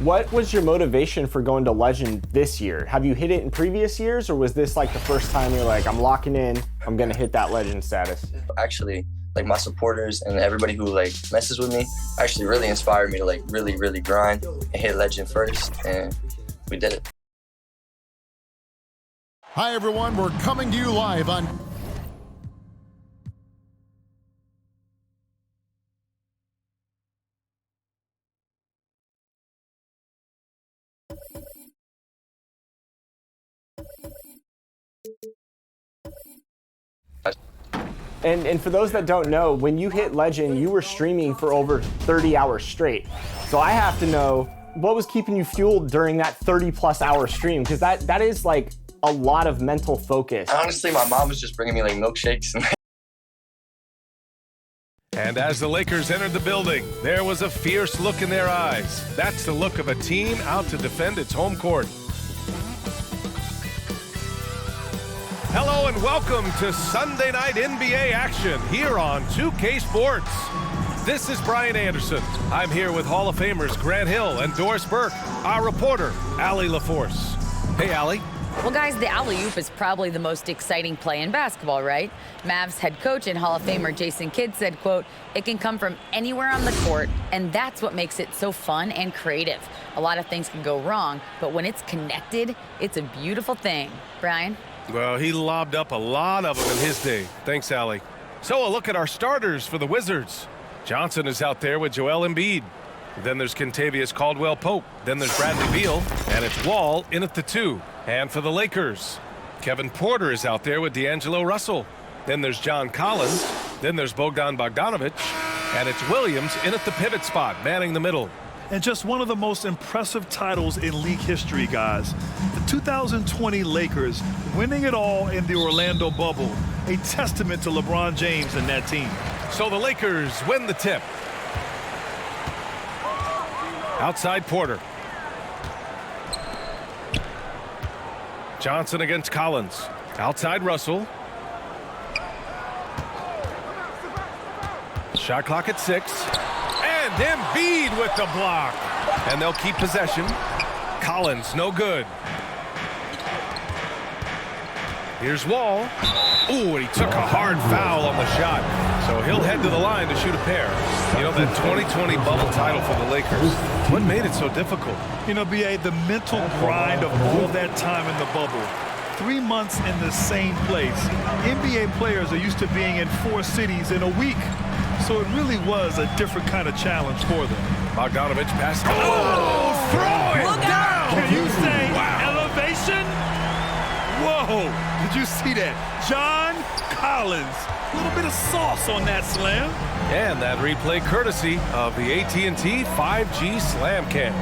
What was your motivation for going to Legend this year? Have you hit it in previous years, or was this like the first time you're like, I'm locking in, I'm gonna hit that Legend status? Actually, like my supporters and everybody who like messes with me actually really inspired me to like really grind and hit Legend first, and we did it. Hi everyone, we're coming to you live on And for those that don't know, when you hit Legend, you were streaming for over 30 hours straight. So I have to know, what was keeping you fueled during that 30+ hour stream? Because that is like a lot of mental focus. Honestly, my mom was just bringing me like milkshakes. And as the Lakers entered the building, there was a fierce look in their eyes. That's the look of a team out to defend its home court. Hello and welcome to Sunday Night NBA action here on 2K Sports. This is Brian Anderson. I'm here with Hall of Famers Grant Hill and Doris Burke, our reporter, Allie LaForce. Hey, Allie. Well, guys, the alley-oop is probably the most exciting play in basketball, right? Mavs head coach and Hall of Famer Jason Kidd said, quote, "It can come from anywhere on the court, and that's what makes it so fun and creative. A lot of things can go wrong, but when it's connected, it's a beautiful thing." Brian? Well, he lobbed up a lot of them in his day. Thanks, Allie. So a look at our starters for the Wizards. Johnson is out there with Joel Embiid. Then there's Kentavious Caldwell-Pope. Then there's Bradley Beal, and it's Wall in at the 2. And for the Lakers, Kevin Porter is out there with D'Angelo Russell. Then there's John Collins. Then there's Bogdan Bogdanovic. And it's Williams in at the pivot spot, manning the middle. And just one of the most impressive titles in league history, guys. The 2020 Lakers winning it all in the Orlando bubble. A testament to LeBron James and that team. So the Lakers win the tip. Outside Porter. Johnson against Collins. Outside Russell. Shot clock at 6. And Embiid with the block. And they'll keep possession. Collins, no good. Here's Wall. Ooh, and he took a hard foul on the shot. So he'll head to the line to shoot a pair. You know, that 2020 bubble title for the Lakers, what made it so difficult? You know, B.A., the mental grind of all that time in the bubble. 3 months in the same place. NBA players are used to being in 4 cities in a week. So it really was a different kind of challenge for them. Bogdanovic passed. Oh, throw it down! Can you say elevation? Whoa, did you see that? John Collins. A little bit of sauce on that slam. And that replay courtesy of the AT&T 5G Slam Cam.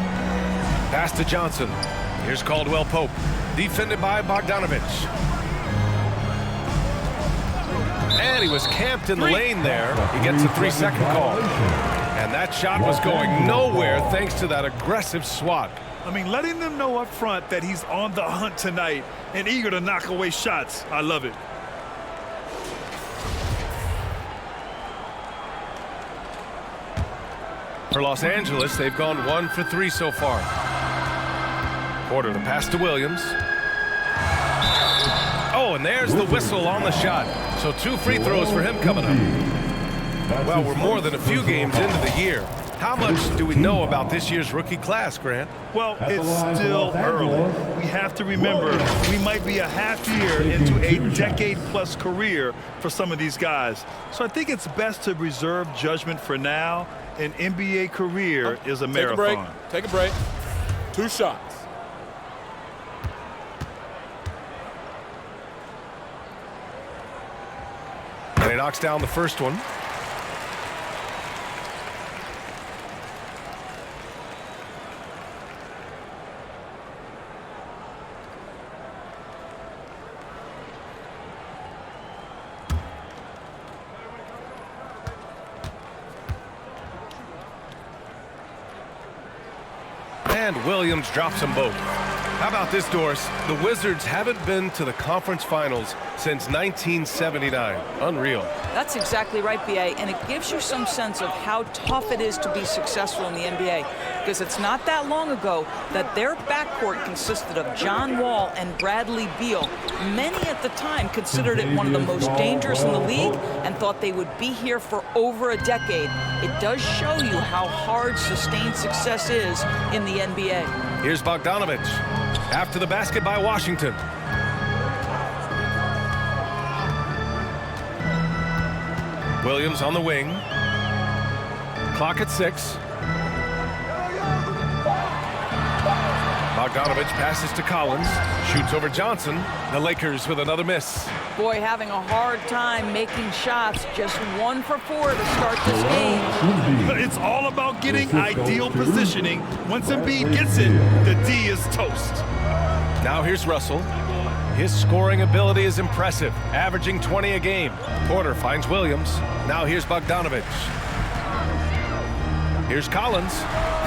Pass to Johnson. Here's Caldwell-Pope. Defended by Bogdanovic. And he was camped in the lane there. He gets a 3-second call. And that shot was going nowhere thanks to that aggressive swat. I mean, letting them know up front that he's on the hunt tonight and eager to knock away shots. I love it. For Los Angeles, they've gone 1 for 3 so far. Porter, the pass to Williams. Oh, and there's the whistle on the shot. So 2 free throws for him coming up. Well, we're more than a few games into the year. How much do we know about this year's rookie class, Grant? Well, it's still early. We have to remember we might be a half year into a decade-plus career for some of these guys. So I think it's best to reserve judgment for now. An NBA career is a marathon. Take a break. 2 shots. And he knocks down the first one. And Williams drops them both. How about this, Doris? The Wizards haven't been to the conference finals since 1979. Unreal. That's exactly right, B.A., and it gives you some sense of how tough it is to be successful in the NBA, because it's not that long ago that their backcourt consisted of John Wall and Bradley Beal. Many at the time considered it one of the most dangerous in the league and thought they would be here for over a decade. It does show you how hard sustained success is in the NBA. Here's Bogdanovich. After the basket by Washington. Williams on the wing. Clock at 6. Bogdanovich passes to Collins. Shoots over Johnson. The Lakers with another miss. Boy, having a hard time making shots. Just 1 for 4 to start this game. It's all about getting ideal positioning. Once Embiid gets it, the D is toast. Now here's Russell. His scoring ability is impressive, averaging 20 a game. Porter finds Williams. Now here's Bogdanovich. Here's Collins.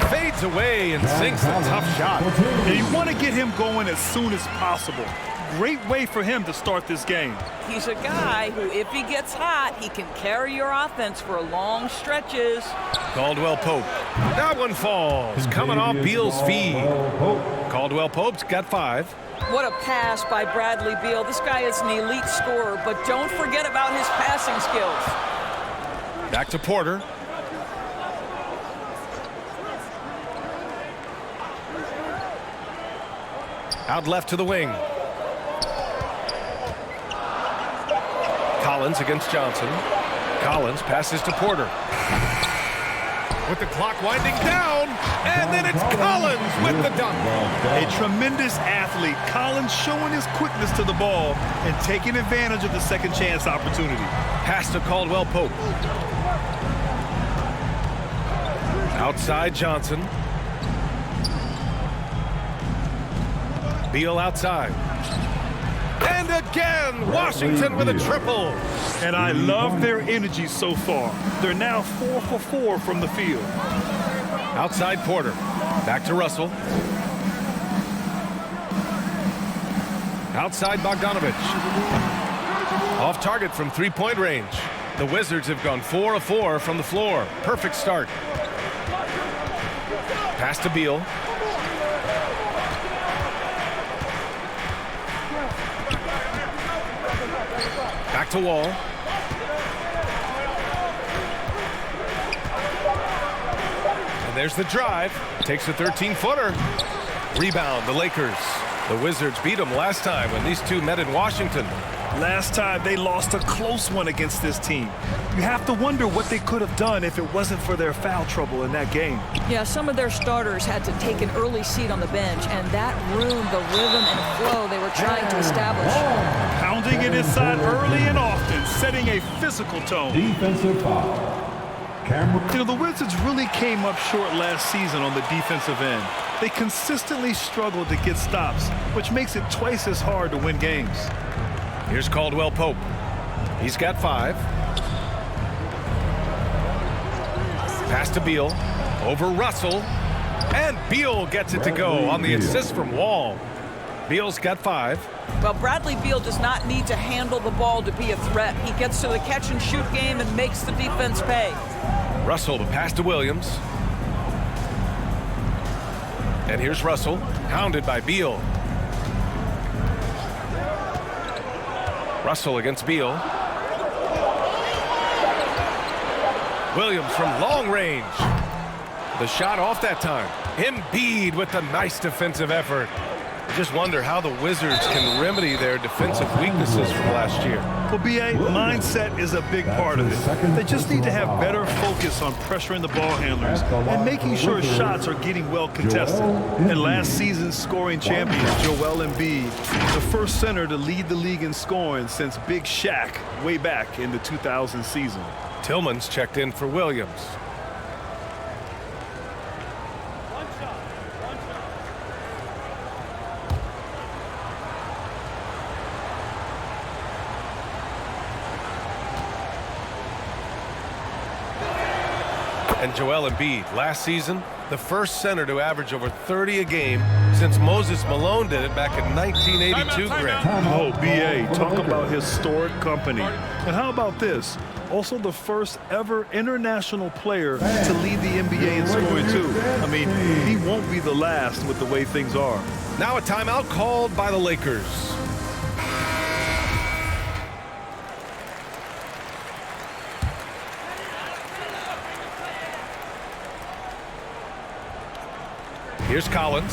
Fades away and sinks a tough shot. And you want to get him going as soon as possible. Great way for him to start this game. He's a guy who, if he gets hot, he can carry your offense for long stretches. Caldwell Pope. That one falls, coming off Beal's feed. Caldwell Pope's got 5. What a pass by Bradley Beal. This guy is an elite scorer, but don't forget about his passing skills. Back to Porter. Out left to the wing. Collins against Johnson. Collins passes to Porter. With the clock winding down, and then it's Collins with the dunk. A tremendous athlete. Collins showing his quickness to the ball and taking advantage of the second chance opportunity. Pass to Caldwell Pope. Outside Johnson. Beal outside. And again, Washington with a triple. And I love their energy so far. They're now 4 for 4 from the field. Outside Porter. Back to Russell. Outside Bogdanovich. Off target from three-point range. The Wizards have gone 4 of 4 from the floor. Perfect start. Pass to Beal. Back to Wall. And there's the drive. Takes a 13-footer. Rebound, the Lakers. The Wizards beat them last time when these two met in Washington. Last time they lost a close one against this team. You have to wonder what they could have done if it wasn't for their foul trouble in that game. Yeah, some of their starters had to take an early seat on the bench, and that ruined the rhythm and flow they were trying to establish. Pounding it inside early and often, setting a physical tone. Defensive foul. You know, the Wizards really came up short last season on the defensive end. They consistently struggled to get stops, which makes it twice as hard to win games. Here's Caldwell Pope. He's got 5. Pass to Beal. Over Russell. And Beal gets it to go on the assist from Wall. Beal's got 5. Well, Bradley Beal does not need to handle the ball to be a threat. He gets to the catch-and-shoot game and makes the defense pay. Russell, the pass to Williams. And here's Russell, hounded by Beal. Russell against Beal. Williams from long range. The shot off that time. Embiid with the nice defensive effort. Just wonder how the Wizards can remedy their defensive weaknesses from last year. Well, B.A., mindset is a big part of it. They just need to have better focus on pressuring the ball handlers and making sure shots are getting well contested. And last season's scoring champion, Joel Embiid, the first center to lead the league in scoring since Big Shaq way back in the 2000 season. Tillman's checked in for Williams. And Joel Embiid, last season, the first center to average over 30 a game since Moses Malone did it back in 1982, Grant. Oh, B.A., talk about historic company. And how about this? Also the first ever international player to lead the NBA in scoring, too. I mean, he won't be the last with the way things are. Now a timeout called by the Lakers. Here's Collins.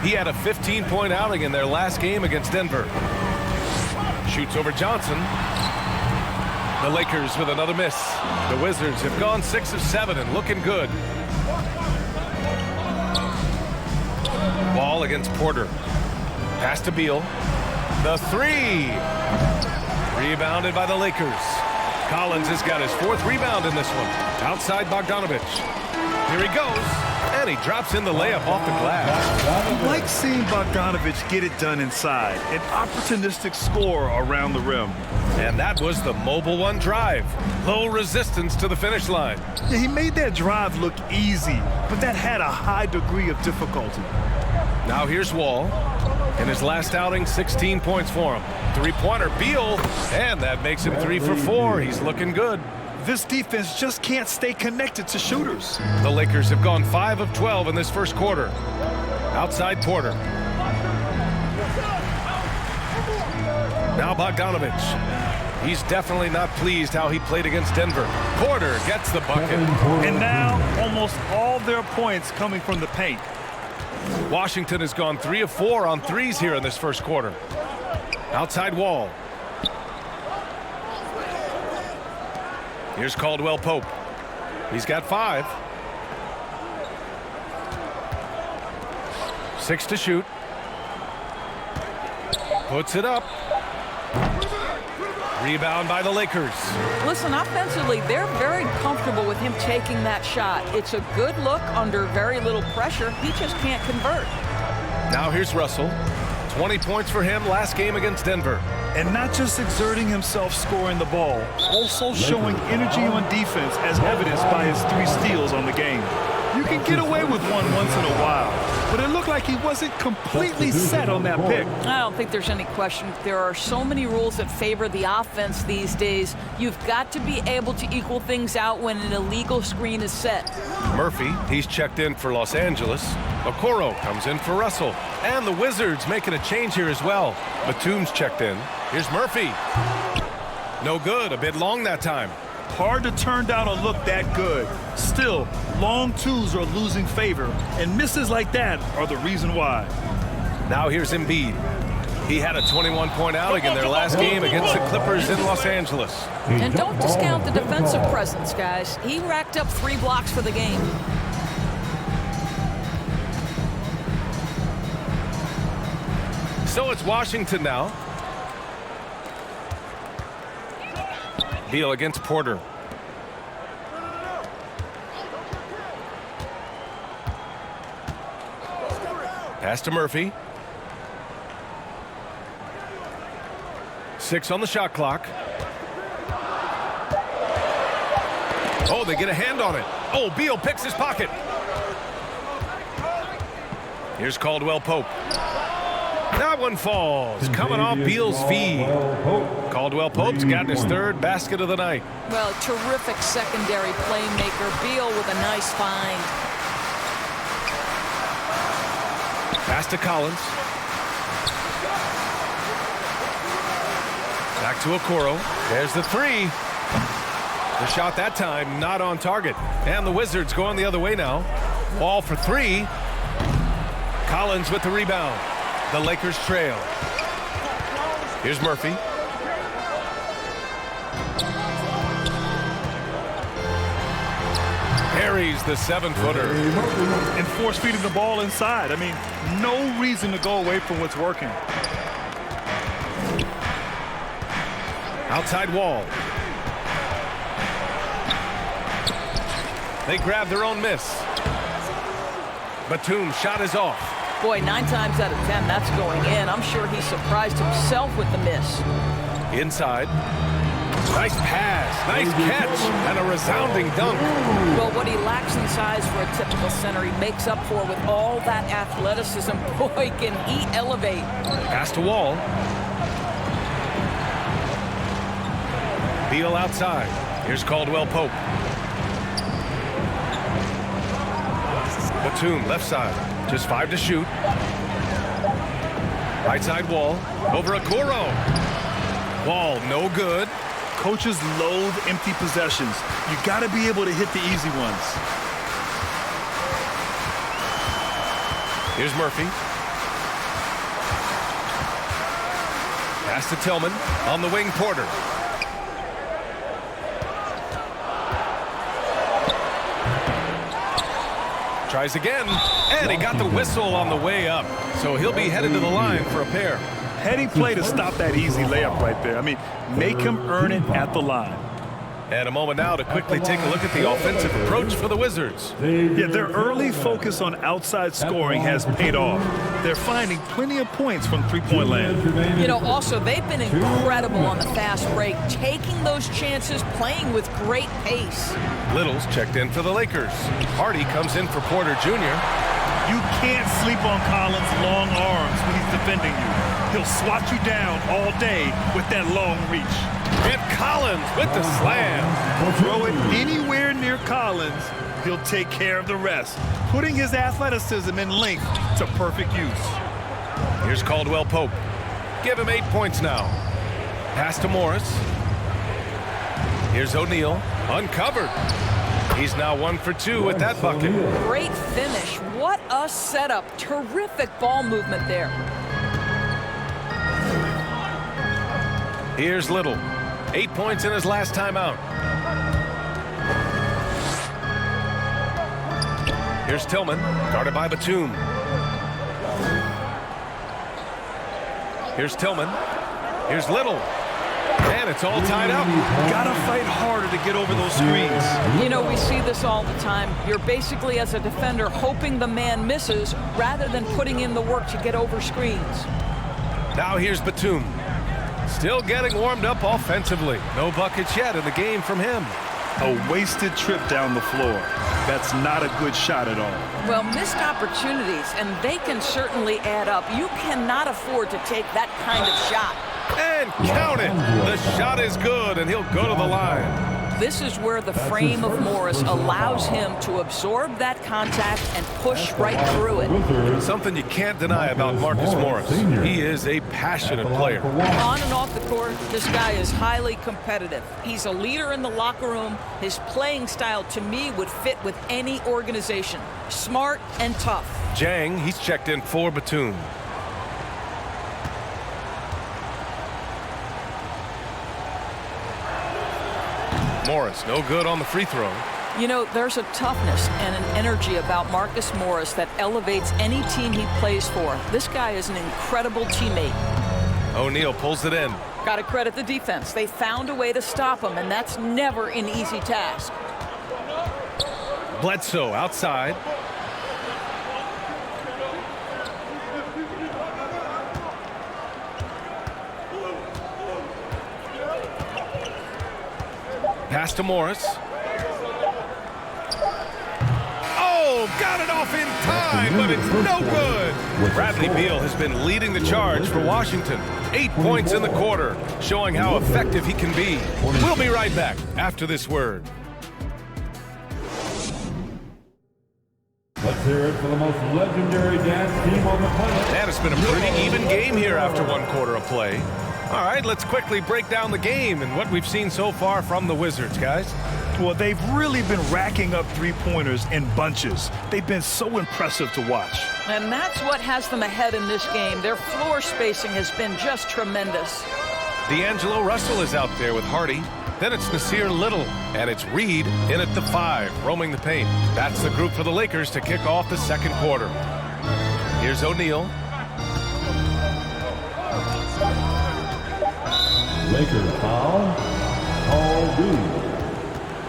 He had a 15-point outing in their last game against Denver. Shoots over Johnson. The Lakers with another miss. The Wizards have gone 6 of 7 and looking good. Ball against Porter. Pass to Beal. The three. Rebounded by the Lakers. Collins has got his 4th rebound in this one. Outside Bogdanovich. Here he goes. And he drops in the layup off the glass. I like seeing Bogdanovich get it done inside. An opportunistic score around the rim. And that was the Mobile One drive. Low resistance to the finish line. Yeah, he made that drive look easy, but that had a high degree of difficulty. Now here's Wall. In his last outing, 16 points for him. 3-pointer, Beal. And that makes him 3 for 4. He's looking good. This defense just can't stay connected to shooters. The Lakers have gone 5 of 12 in this first quarter. Outside Porter. Now Bogdanovich. He's definitely not pleased how he played against Denver. Porter gets the bucket. And now almost all their points coming from the paint. Washington has gone 3 of 4 on threes here in this first quarter. Outside Wall. Here's Caldwell Pope. He's got 5. 6 to shoot. Puts it up. Rebound by the Lakers. Listen, offensively, they're very comfortable with him taking that shot. It's a good look under very little pressure. He just can't convert. Now here's Russell. 20 points for him last game against Denver. And not just exerting himself scoring the ball, also showing energy on defense as evidenced by his 3 steals on the game. You can get away with one once in a while, but it looked like he wasn't completely set on that pick. I don't think there's any question. There are so many rules that favor the offense these days. You've got to be able to equal things out when an illegal screen is set. Murphy, he's checked in for Los Angeles. Okoro comes in for Russell. And the Wizards making a change here as well. Batum's checked in. Here's Murphy. No good, a bit long that time. Hard to turn down a look that good. Still, long twos are losing favor, and misses like that are the reason why. Now here's Embiid. He had a 21-point outing in their last game against the Clippers in Los Angeles. And don't discount the defensive presence, guys. He racked up 3 blocks for the game. So it's Washington now. Beal against Porter. Pass to Murphy. 6 on the shot clock. Oh, they get a hand on it. Oh, Beal picks his pocket. Here's Caldwell Pope. That one falls, coming off Beal's feed. Caldwell Pope's gotten his 3rd basket of the night. Well, terrific secondary playmaker. Beal with a nice find. Pass to Collins. Back to Okoro. There's the 3. The shot that time not on target. And the Wizards going the other way now. Wall for 3. Collins with the rebound. The Lakers trail. Here's Murphy. Parries the 7-footer. And force feeding the ball inside. I mean, no reason to go away from what's working. Outside Wall. They grab their own miss. Batum's shot is off. Boy, 9 times out of 10, that's going in. I'm sure he surprised himself with the miss. Inside. Nice pass, nice catch, and a resounding dunk. Well, what he lacks in size for a typical center, he makes up for with all that athleticism. Boy, can he elevate. Pass to Wall. Beal outside. Here's Caldwell Pope. Batum left side. Just 5 to shoot. Right side Wall. Over Okoro. Wall no good. Coaches loathe empty possessions. You got to be able to hit the easy ones. Here's Murphy. Pass to Tillman. On the wing, Porter. Tries again, and he got the whistle on the way up. So he'll be headed to the line for a pair. Heady play to stop that easy layup right there. I mean, make him earn it at the line. And a moment now to quickly take a look at the offensive approach for the Wizards. Yeah, their early focus on outside scoring has paid off. They're finding plenty of points from three-point land. You know, also, they've been incredible on the fast break, taking those chances, playing with great pace. Little's checked in for the Lakers. Hardy comes in for Porter Jr. You can't sleep on Collins' long arms when he's defending you. He'll swat you down all day with that long reach. And Collins with the slam. Throw it anywhere near Collins, he'll take care of the rest, putting his athleticism and length to perfect use. Here's Caldwell Pope. Give him 8 points now. Pass to Morris. Here's O'Neal. Uncovered. He's now 1 for 2 with that bucket. Great finish. What a setup. Terrific ball movement there. Here's Little. 8 points in his last time out. Here's Tillman, guarded by Batum. Here's Tillman. Here's Little. And it's all tied up. Gotta fight harder to get over those screens. You know, we see this all the time. You're basically, as a defender, hoping the man misses rather than putting in the work to get over screens. Now here's Batum. Still getting warmed up offensively. No buckets yet in the game from him. A wasted trip down the floor. That's not a good shot at all. Well, missed opportunities, and they can certainly add up. You cannot afford to take that kind of shot. And count it. The shot is good, and he'll go to the line. This is where the frame of Morris allows him to absorb that contact and push right through it. Something you can't deny about Marcus Morris. He is a passionate player. On and off the court, this guy is highly competitive. He's a leader in the locker room. His playing style, to me, would fit with any organization. Smart and tough. Jang, he's checked in for Batum. Morris, no good on the free throw. You know, there's a toughness and an energy about Marcus Morris that elevates any team he plays for. This guy is an incredible teammate. O'Neal pulls it in. Got to credit the defense. They found a way to stop him, and that's never an easy task. Bledsoe outside. Pass to Morris. Oh, got it off in time, but it's no good. Bradley Beal has been leading the charge for Washington. 8 points in the quarter, showing how effective he can be. We'll be right back after this word. Let's hear it for the most legendary dance team on the planet. And it's been a pretty even game here after 1 quarter of play. All right, let's quickly break down the game and what we've seen so far from the Wizards, guys. Well, they've really been racking up three-pointers in bunches. They've been so impressive to watch. And that's what has them ahead in this game. Their floor spacing has been just tremendous. D'Angelo Russell is out there with Hardy. Then it's Nasir Little, and it's Reed in at the 5, roaming the paint. That's the group for the Lakers to kick off the second quarter. Here's O'Neal. Lakers foul. Paul Reed.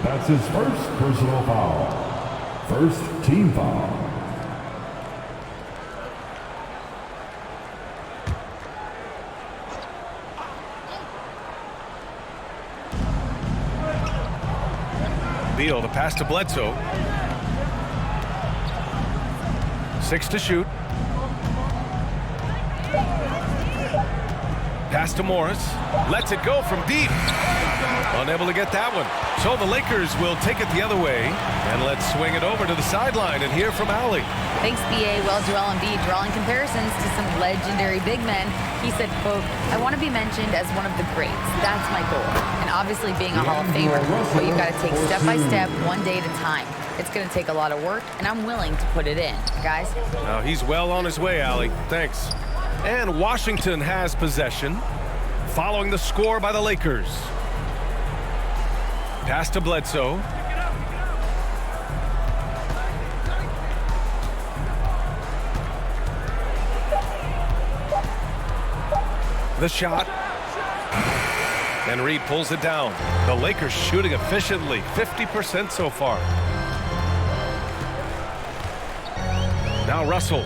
That's his first personal foul. First team foul. Beal, the pass to Bledsoe. 6 to shoot. Pass to Morris. Lets it go from deep. Unable to get that one. So the Lakers will take it the other way. And let's swing it over to the sideline and hear from Allie. Thanks, BA. Well, Joel Embiid drawing comparisons to some legendary big men. He said, quote, "I want to be mentioned as one of the greats. That's my goal. And obviously being a Hall of Famer, but you've got to take step by step, one day at a time. It's going to take a lot of work, and I'm willing to put it in." Guys? Now he's well on his way, Allie. Thanks. And Washington has possession, following the score by the Lakers. Pass to Bledsoe. The shot. And Reed pulls it down. The Lakers shooting efficiently, 50% so far. Now Russell.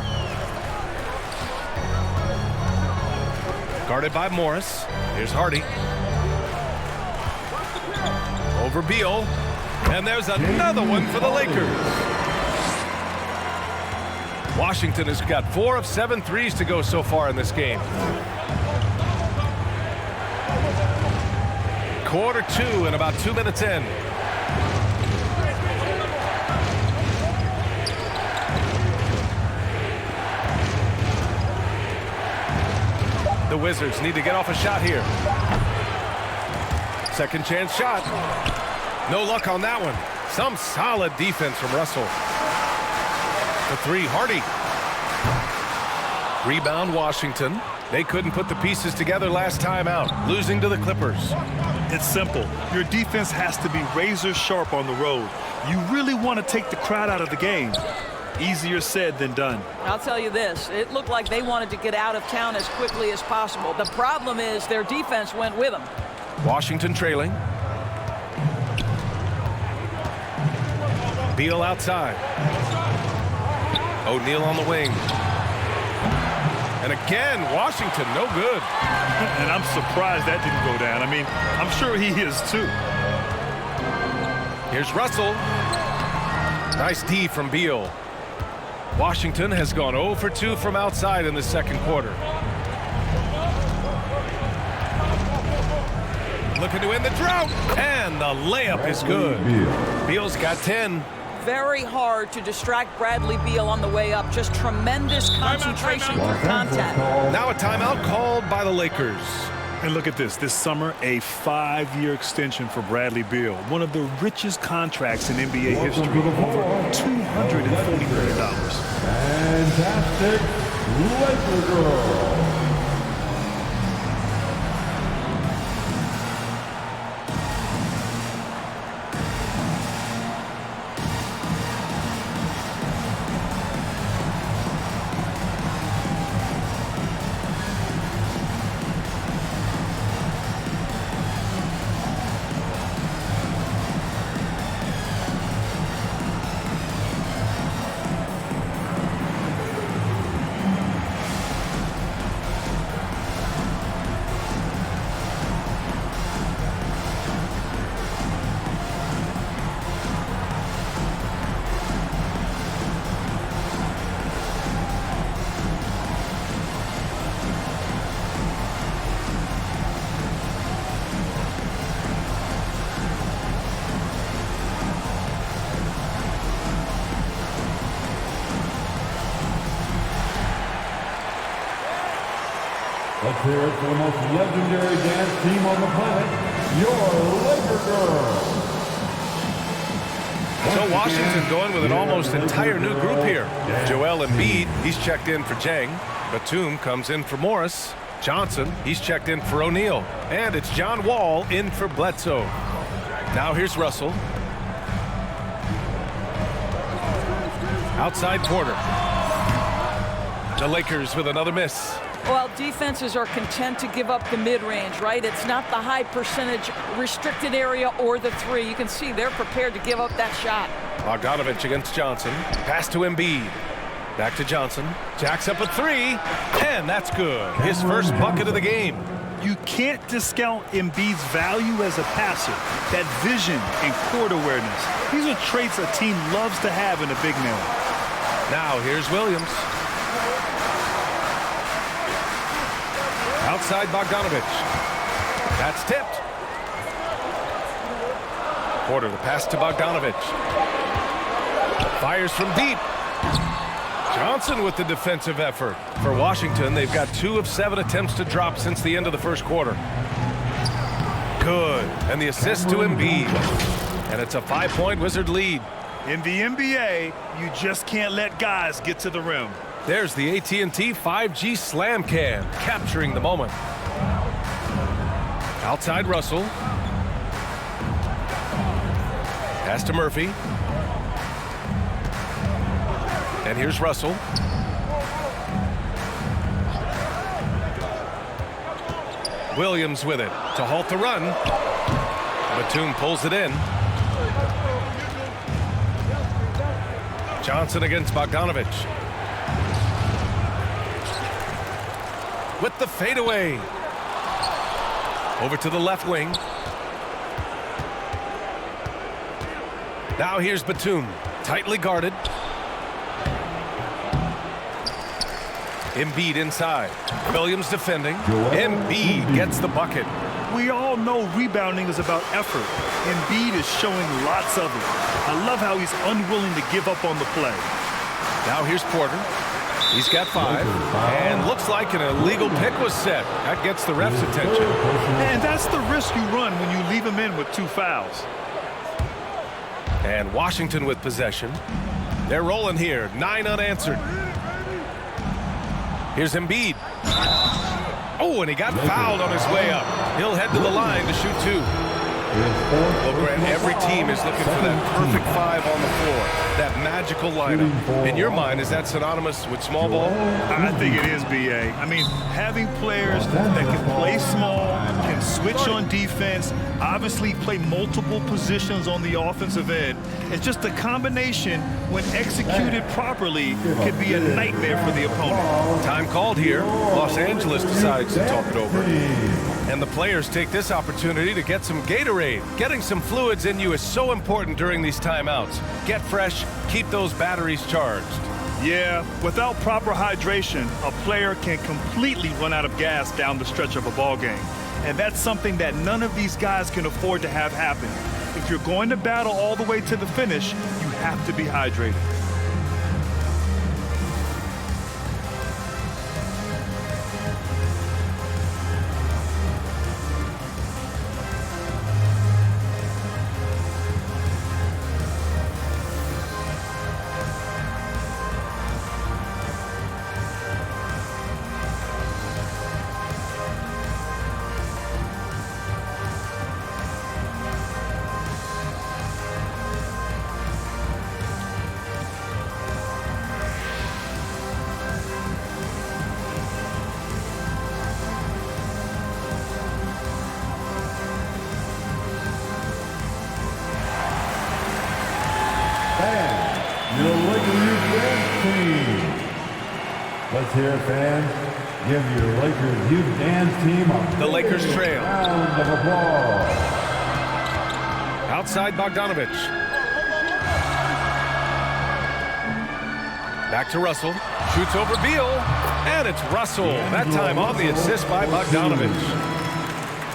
Guarded by Morris. Here's Hardy. Over Beal. And there's another one for the Lakers. Washington has got 4 of 7 threes to go so far in this game. Quarter 2 and about 2 minutes in. The Wizards need to get off a shot here. Second chance shot. No luck on that one. Some solid defense from Russell. The 3, Hardy. Rebound Washington. They couldn't put the pieces together last time out, losing to the Clippers. It's simple. Your defense has to be razor sharp on the road. You really want to take the crowd out of the game. Easier said than done. I'll tell you this, it looked like they wanted to get out of town as quickly as possible. The problem is their defense went with them. Washington trailing. Beal outside. O'Neal on the wing. And again, Washington, no good. And I'm surprised that didn't go down. I mean, I'm sure he is too. Here's Russell. Nice D from Beal. Washington has gone 0 for 2 from outside in the second quarter. Looking to end the drought. And the layup is good. Beal's got 10. Very hard to distract Bradley Beal on the way up. Just tremendous concentration through contact. Now a timeout called by the Lakers. And look at this. This summer, a 5-year extension for Bradley Beal. One of the richest contracts in NBA history. Over $240 million. Fantastic Laker girl. Let's hear it for the most legendary dance team on the planet, your Laker girls. So Washington going with an almost entire new group here. Joel Embiid, he's checked in for Jang. Batum comes in for Morris. Johnson, he's checked in for O'Neal. And it's John Wall in for Bledsoe. Now here's Russell. Outside Porter. The Lakers with another miss. Well, defenses are content to give up the mid-range, right? It's not the high percentage restricted area or the 3. You can see they're prepared to give up that shot. Bogdanovich against Johnson. Pass to Embiid. Back to Johnson. Jacks up a 3. And that's good. His first bucket of the game. You can't discount Embiid's value as a passer, that vision and court awareness. These are traits a team loves to have in a big man. Now here's Williams. Outside Bogdanovic. That's tipped. Porter, the pass to Bogdanovic. Fires from deep. Johnson with the defensive effort. For Washington, they've got 2 of 7 attempts to drop since the end of the first quarter. Good. And the assist to Embiid. And it's a 5-point Wizard lead. In the NBA, you just can't let guys get to the rim. There's the AT&T 5G Slam Cam, capturing the moment. Outside Russell. Pass to Murphy. And here's Russell. Williams with it to halt the run. Batum pulls it in. Johnson against Bogdanovic. With the fadeaway. Over to the left wing. Now here's Batum, tightly guarded. Embiid inside. Williams defending. Embiid gets the bucket. We all know rebounding is about effort. Embiid is showing lots of it. I love how he's unwilling to give up on the play. Now here's Porter. He's got 5. And looks like an illegal pick was set. That gets the ref's attention. And that's the risk you run when you leave him in with 2 fouls. And Washington with possession. They're rolling here. 9 unanswered. Here's Embiid. Oh, and he got fouled on his way up. He'll head to the line to shoot 2. Well, Grant, every team is looking for that perfect 5 on the floor, that magical lineup. In your mind, is that synonymous with small ball? I think it is, B.A. I mean, having players that can play small, can switch on defense, obviously play multiple positions on the offensive end. It's just a combination, when executed properly, could be a nightmare for the opponent. Time called here. Los Angeles decides to talk it over. And the players take this opportunity to get some Gatorade. Getting some fluids in you is so important during these timeouts. Get fresh, keep those batteries charged. Yeah, without proper hydration, a player can completely run out of gas down the stretch of a ball game. And that's something that none of these guys can afford to have happen. If you're going to battle all the way to the finish, you have to be hydrated. Let's hear it, fans. Give your Lakers Youth Dance team a the Lakers trail. Round of applause. Outside Bogdanovic. Back to Russell. Shoots over Beal. And it's Russell. That time on the assist by Bogdanovic.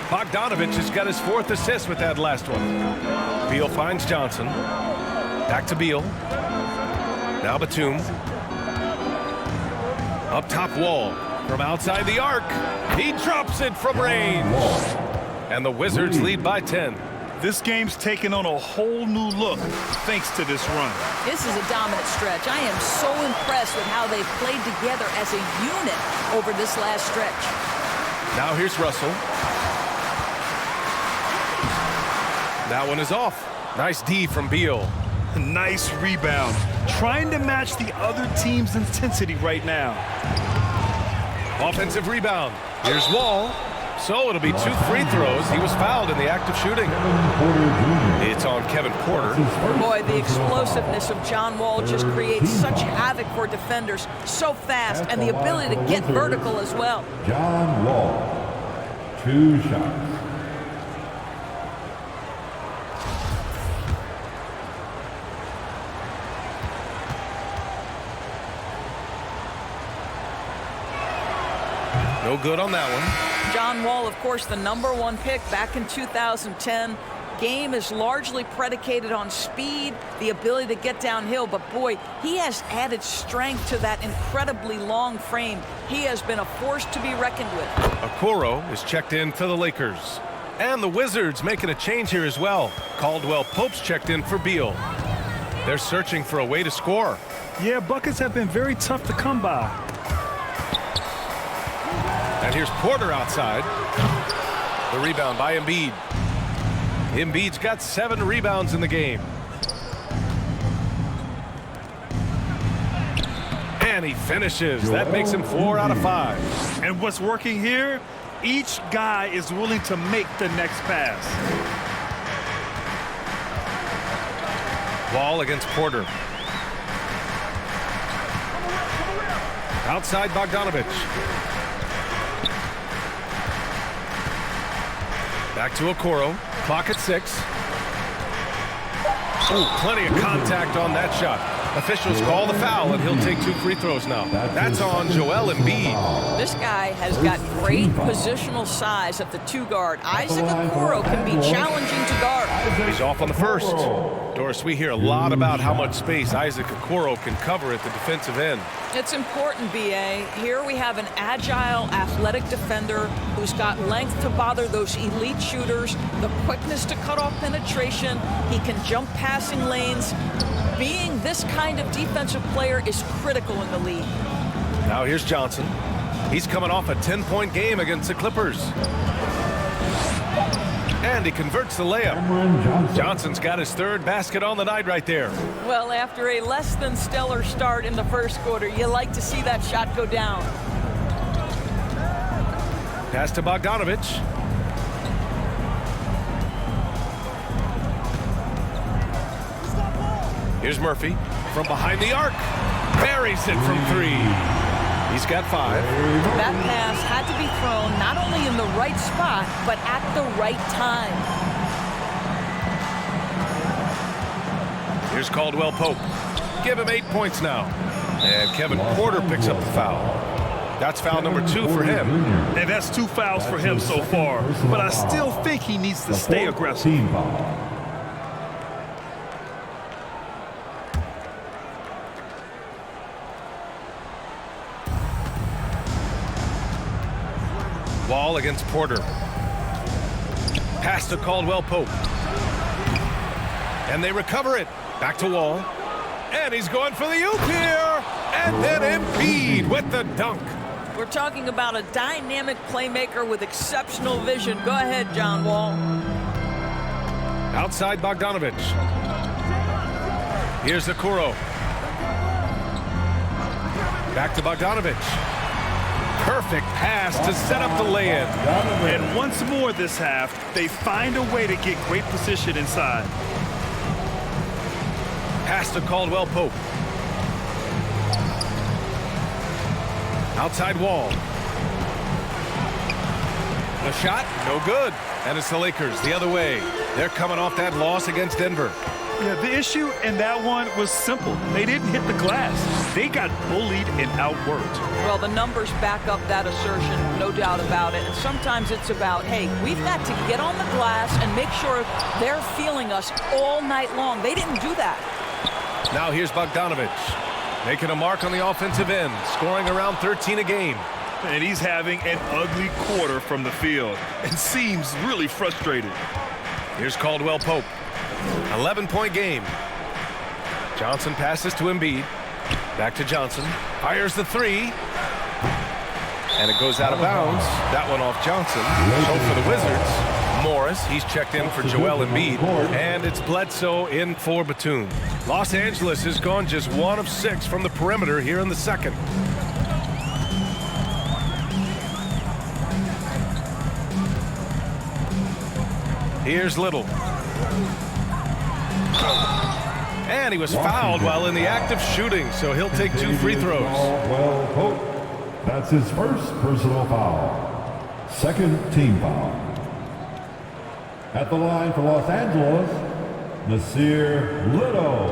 Bogdanovic has got his 4th assist with that last one. Beal finds Johnson. Back to Beal. Now Batum. Up top Wall. From outside the arc. He drops it from range. And the Wizards lead by 10. This game's taken on a whole new look thanks to this run. This is a dominant stretch. I am so impressed with how they've played together as a unit over this last stretch. Now here's Russell. That one is off. Nice D from Beal. Nice rebound. Trying to match the other team's intensity right now. Offensive rebound. Here's Wall. So it'll be 2 free throws. He was fouled in the act of shooting. It's on Kevin Porter. Boy, the explosiveness of John Wall just creates such havoc for defenders. So fast, and the ability to get vertical as well. John Wall. 2 shots. No good on that one. John Wall, of course, the #1 pick back in 2010. Game is largely predicated on speed, the ability to get downhill, but boy, he has added strength to that incredibly long frame. He has been a force to be reckoned with. Okoro is checked in for the Lakers. And the Wizards making a change here as well. Caldwell Pope's checked in for Beal. They're searching for a way to score. Yeah, buckets have been very tough to come by. And here's Porter outside. The rebound by Embiid. Embiid's got 7 rebounds in the game. And he finishes. That makes him 4 out of 5. And what's working here? Each guy is willing to make the next pass. Wall against Porter. Outside Bogdanovich. Back to Okoro. Clock at 6. Oh, plenty of contact on that shot. Officials call the foul, and he'll take 2 free throws now. That's on Joel Embiid. This guy has got great positional size at the 2 guard. Isaac Okoro can be challenging to guard. He's off on the first. Doris, we hear a lot about how much space Isaac Okoro can cover at the defensive end. It's important, B.A. Here we have an agile, athletic defender who's got length to bother those elite shooters, the quickness to cut off penetration. He can jump passing lanes. Being this kind of defensive player is critical in the league. Now here's Johnson. He's coming off a 10-point game against the Clippers. And he converts the layup. Johnson's got his 3rd basket on the night right there. Well, after a less than stellar start in the first quarter, you like to see that shot go down. Pass to Bogdanovich. Here's Murphy from behind the arc. Buries it from 3. He's got 5. That pass had to be thrown not only in the right spot, but at the right time. Here's Caldwell Pope. Give him 8 points now. And Kevin Porter picks up the foul. That's foul number 2 for him. And that's 2 fouls for him so far. But I still think he needs to stay aggressive. Wall against Porter. Pass to Caldwell Pope. And they recover it. Back to Wall. And he's going for the oop here. And then Embiid with the dunk. We're talking about a dynamic playmaker with exceptional vision. Go ahead, John Wall. Outside Bogdanovich. Here's Okoro. Back to Bogdanovich. Perfect pass to set up the lay-in. And once more this half, they find a way to get great position inside. Pass to Caldwell Pope. Outside Wall. The shot, no good. And it's the Lakers the other way. They're coming off that loss against Denver. Yeah, the issue in that one was simple. They didn't hit the glass. They got bullied and outworked. Well, the numbers back up that assertion, no doubt about it. And sometimes it's about, hey, we've got to get on the glass and make sure they're feeling us all night long. They didn't do that. Now here's Bogdanovich, making a mark on the offensive end, scoring around 13 a game. And he's having an ugly quarter from the field and seems really frustrated. Here's Caldwell Pope. 11-point game. Johnson passes to Embiid. Back to Johnson. Fires the 3. And it goes out of bounds. That one off Johnson. So for the Wizards, Morris, he's checked in for Joel Embiid. And it's Bledsoe in for Batum. Los Angeles has gone just 1 of 6 from the perimeter here in the second. Here's Little. And he was fouled while in the act of shooting, so he'll take 2 free throws. Well, Pope, that's his first personal foul. Second team foul. At the line for Los Angeles, Nasir Little.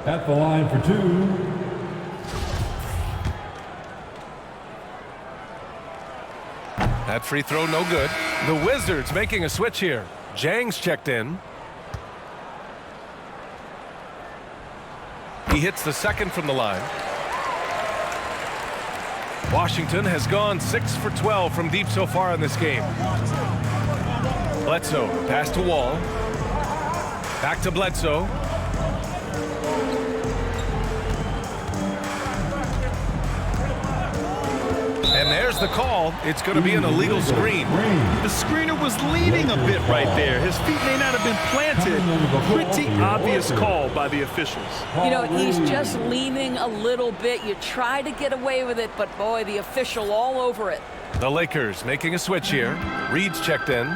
At the line for 2. That free throw no good. The Wizards making a switch here. Jang's checked in. He hits the second from the line. Washington has gone 6 for 12 from deep so far in this game. Bledsoe, pass to Wall. Back to Bledsoe. And there's the call. It's going to be an illegal screen. The screener was leaning a bit right there. His feet may not have been planted. Pretty obvious call by the officials. You know, he's just leaning a little bit. You try to get away with it, but boy, the official all over it. The Lakers making a switch here. Reed's checked in.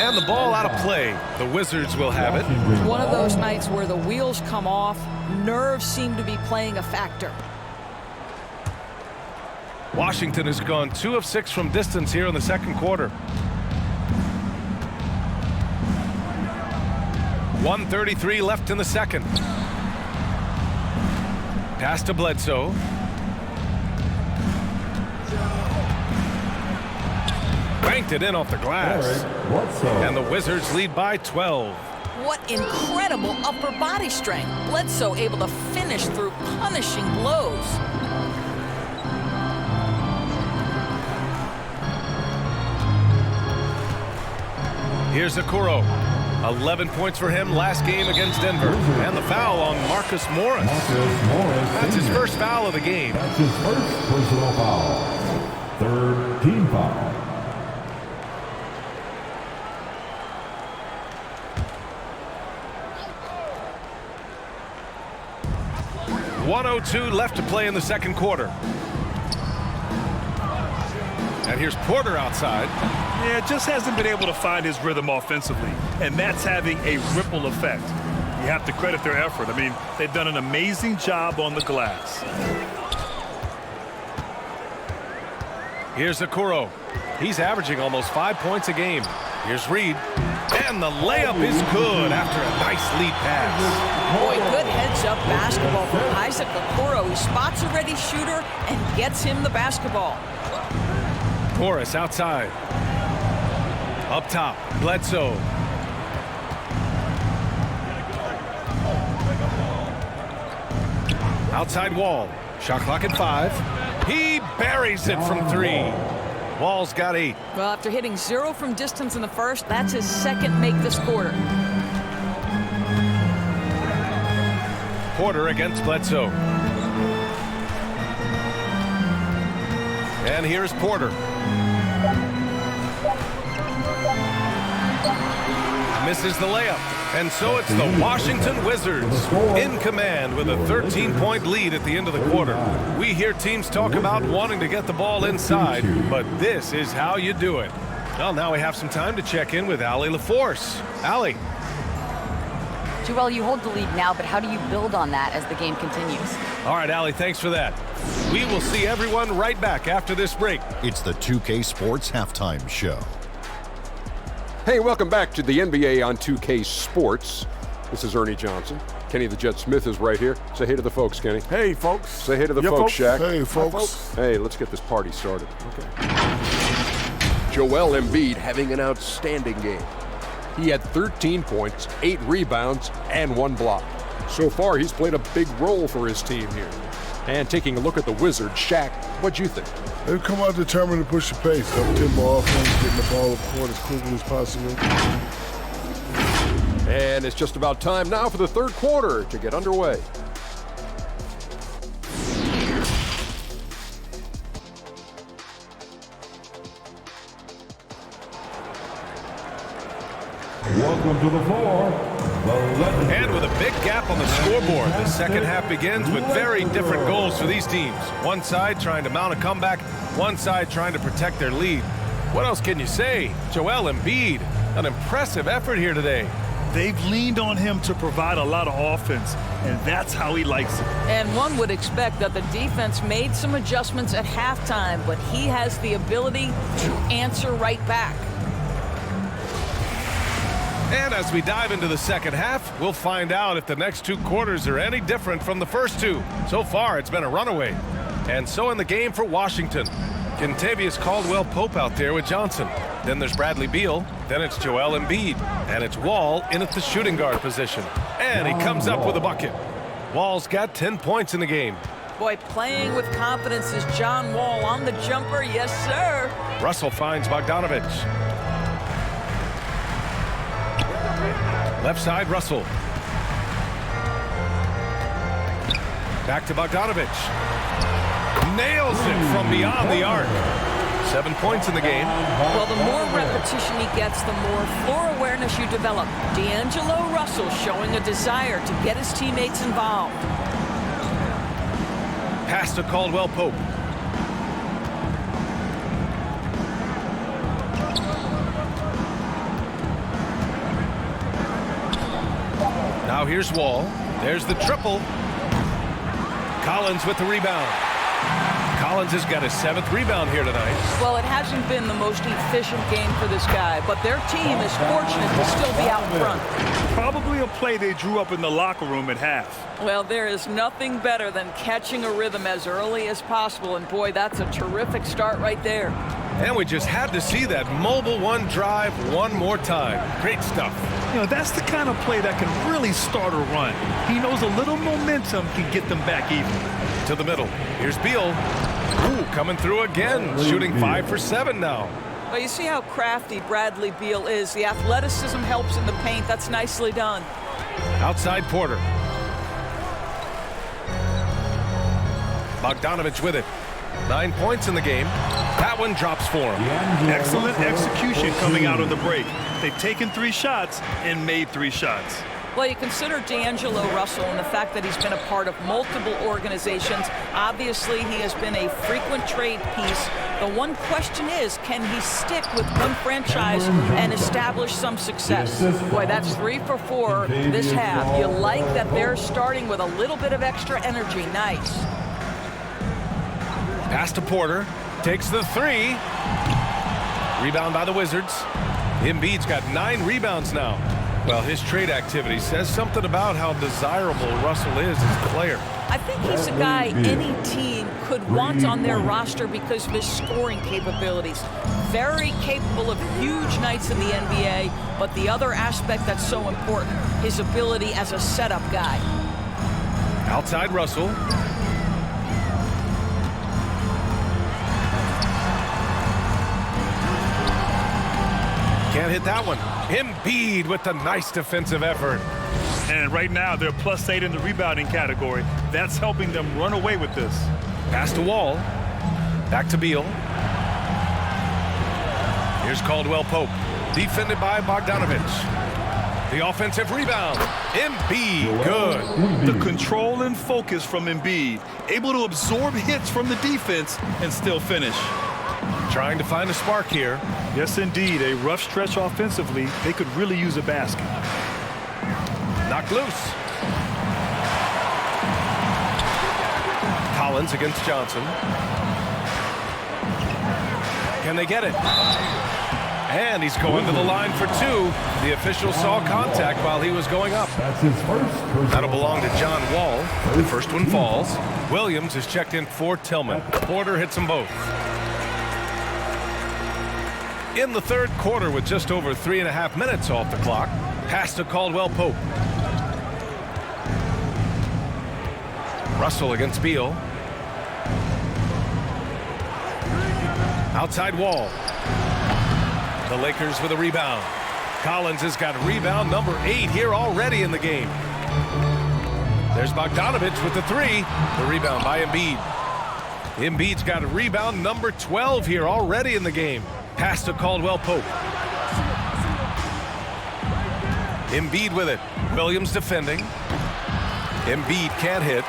And the ball out of play. The Wizards will have it. It's one of those nights where the wheels come off. Nerves seem to be playing a factor. Washington has gone 2 of 6 from distance here in the second quarter. 1:33 left in the second. Pass to Bledsoe. Banked it in off the glass. And the Wizards lead by 12. What incredible upper body strength. Bledsoe able to finish through punishing blows. Here's Okoro. 11 points for him last game against Denver. And the foul on Marcus Morris. That's his first foul of the game. That's his first personal foul. Third team foul. .102 left to play in the second quarter. And here's Porter outside. Yeah, just hasn't been able to find his rhythm offensively, and that's having a ripple effect. You have to credit their effort. I mean, they've done an amazing job on the glass. Here's Okoro. He's averaging almost 5 points a game. Here's Reed. And the layup is good after a nice lead pass. Boy, good heads-up basketball from Isaac Okoro. He spots a ready shooter and gets him the basketball. Morris outside. Up top, Bledsoe. Outside Wall. Shot clock at 5. He buries it from 3. Wall's got 8. Well, after hitting 0 from distance in the first, that's his second make this quarter. Porter against Bledsoe. And here's Porter. Misses the layup. And so it's the Washington Wizards in command with a 13-point lead at the end of the quarter. We hear teams talk about wanting to get the ball inside, but this is how you do it. Well, now we have some time to check in with Allie LaForce. Allie. Joel, you hold the lead now, but how do you build on that as the game continues? All right, Allie, thanks for that. We will see everyone right back after this break. It's the 2K Sports Halftime Show. Hey, welcome back to the NBA on 2K Sports. This is Ernie Johnson. Kenny the Jet Smith is right here. Say hey to the folks, Kenny. Hey, folks. Say hey to the folks, Shaq. Hey, folks. Hey, let's get this party started. Okay. Joel Embiid having an outstanding game. He had 13 points, 8 rebounds, and 1 block. So far, he's played a big role for his team here. And taking a look at the Wizards, Shaq, what'd you think? They've come out determined to push the pace. Double-tempo offense, getting the ball up court as quickly as possible. And it's just about time now for the third quarter to get underway. Welcome to the floor. And with a big gap on the scoreboard, the second half begins with very different goals for these teams. One side trying to mount a comeback, one side trying to protect their lead. What else can you say? Joel Embiid, an impressive effort here today. They've leaned on him to provide a lot of offense, and that's how he likes it. And one would expect that the defense made some adjustments at halftime, but he has the ability to answer right back. And as we dive into the second half, we'll find out if the next 2 quarters are any different from the first 2. So far, it's been a runaway. And so in the game for Washington, Kentavious Caldwell-Pope out there with Johnson. Then there's Bradley Beal. Then it's Joel Embiid. And it's Wall in at the shooting guard position. And he comes up with a bucket. Wall's got 10 points in the game. Boy, playing with confidence is John Wall on the jumper. Yes, sir. Russell finds Bogdanovic. Left side, Russell. Back to Bogdanovic. Nails it from beyond the arc. 7 points in the game. Well, the more repetition he gets, the more floor awareness you develop. D'Angelo Russell showing a desire to get his teammates involved. Pass to Caldwell-Pope. Now here's Wall. There's the triple. Collins with the rebound. Collins has got his 7th rebound here tonight. Well, it hasn't been the most efficient game for this guy, but their team is fortunate to still be out front. Probably a play they drew up in the locker room at half. Well, there is nothing better than catching a rhythm as early as possible, and boy, that's a terrific start right there. And we just had to see that mobile one drive one more time. Great stuff. You know, that's the kind of play that can really start a run. He knows a little momentum can get them back even. To the middle. Here's Beal. Ooh, coming through again. Shooting 5 for 7 now. Well, you see how crafty Bradley Beal is. The athleticism helps in the paint. That's nicely done. Outside Porter. Bogdanovic with it. 9 points in the game. That one drops for him. Excellent execution coming out of the break. They've taken 3 shots and made 3 shots. Well, you consider D'Angelo Russell and the fact that he's been a part of multiple organizations. Obviously, he has been a frequent trade piece. The one question is, can he stick with one franchise and establish some success? Boy, that's 3 for 4 this half. You like that they're starting with a little bit of extra energy. Nice. Pass to Porter. Takes the 3. Rebound by the Wizards. Embiid's got 9 rebounds now. Well, his trade activity says something about how desirable Russell is as a player. I think he's a guy any team could want on their roster because of his scoring capabilities. Very capable of huge nights in the NBA, but the other aspect that's so important, his ability as a setup guy. Outside Russell. Can't hit that one. Embiid with the nice defensive effort. And right now, they're +8 in the rebounding category. That's helping them run away with this. Pass to Wall. Back to Beal. Here's Caldwell-Pope. Defended by Bogdanovic. The offensive rebound. Embiid, good. The control and focus from Embiid. Able to absorb hits from the defense and still finish. Trying to find a spark here. Yes, indeed. A rough stretch offensively. They could really use a basket. Knocked loose. Collins against Johnson. Can they get it? And he's going to the line for 2. The official saw contact while he was going up. That's his first. That'll belong to John Wall. The first one falls. Williams is checked in for Tillman. Porter hits them both. In the third quarter with just over 3.5 minutes off the clock. Pass to Caldwell-Pope. Russell against Beal. Outside Wall. The Lakers with a rebound. Collins has got rebound number 8 here already in the game. There's Bogdanovic with the 3. The rebound by Embiid. Embiid's got a rebound number 12 here already in the game. Pass to Caldwell-Pope. Embiid with it. Williams defending. Embiid can't hit.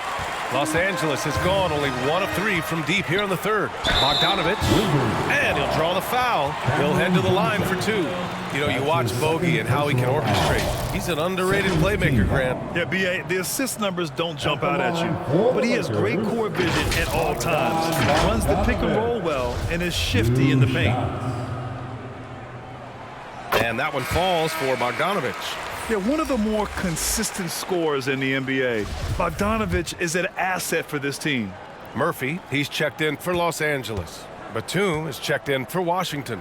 Los Angeles has gone only 1 of 3 from deep here in the third. Bogdanovich, and he'll draw the foul. He'll head to the line for 2. You know, you watch Bogey and how he can orchestrate. He's an underrated playmaker, Grant. Yeah, B.A., the assist numbers don't jump out at you, but he has great core vision at all times. Runs the pick and roll well and is shifty in the paint. And that one falls for Bogdanovich. Yeah, one of the more consistent scorers in the NBA. Bogdanovich is an asset for this team. Murphy, he's checked in for Los Angeles. Batum is checked in for Washington.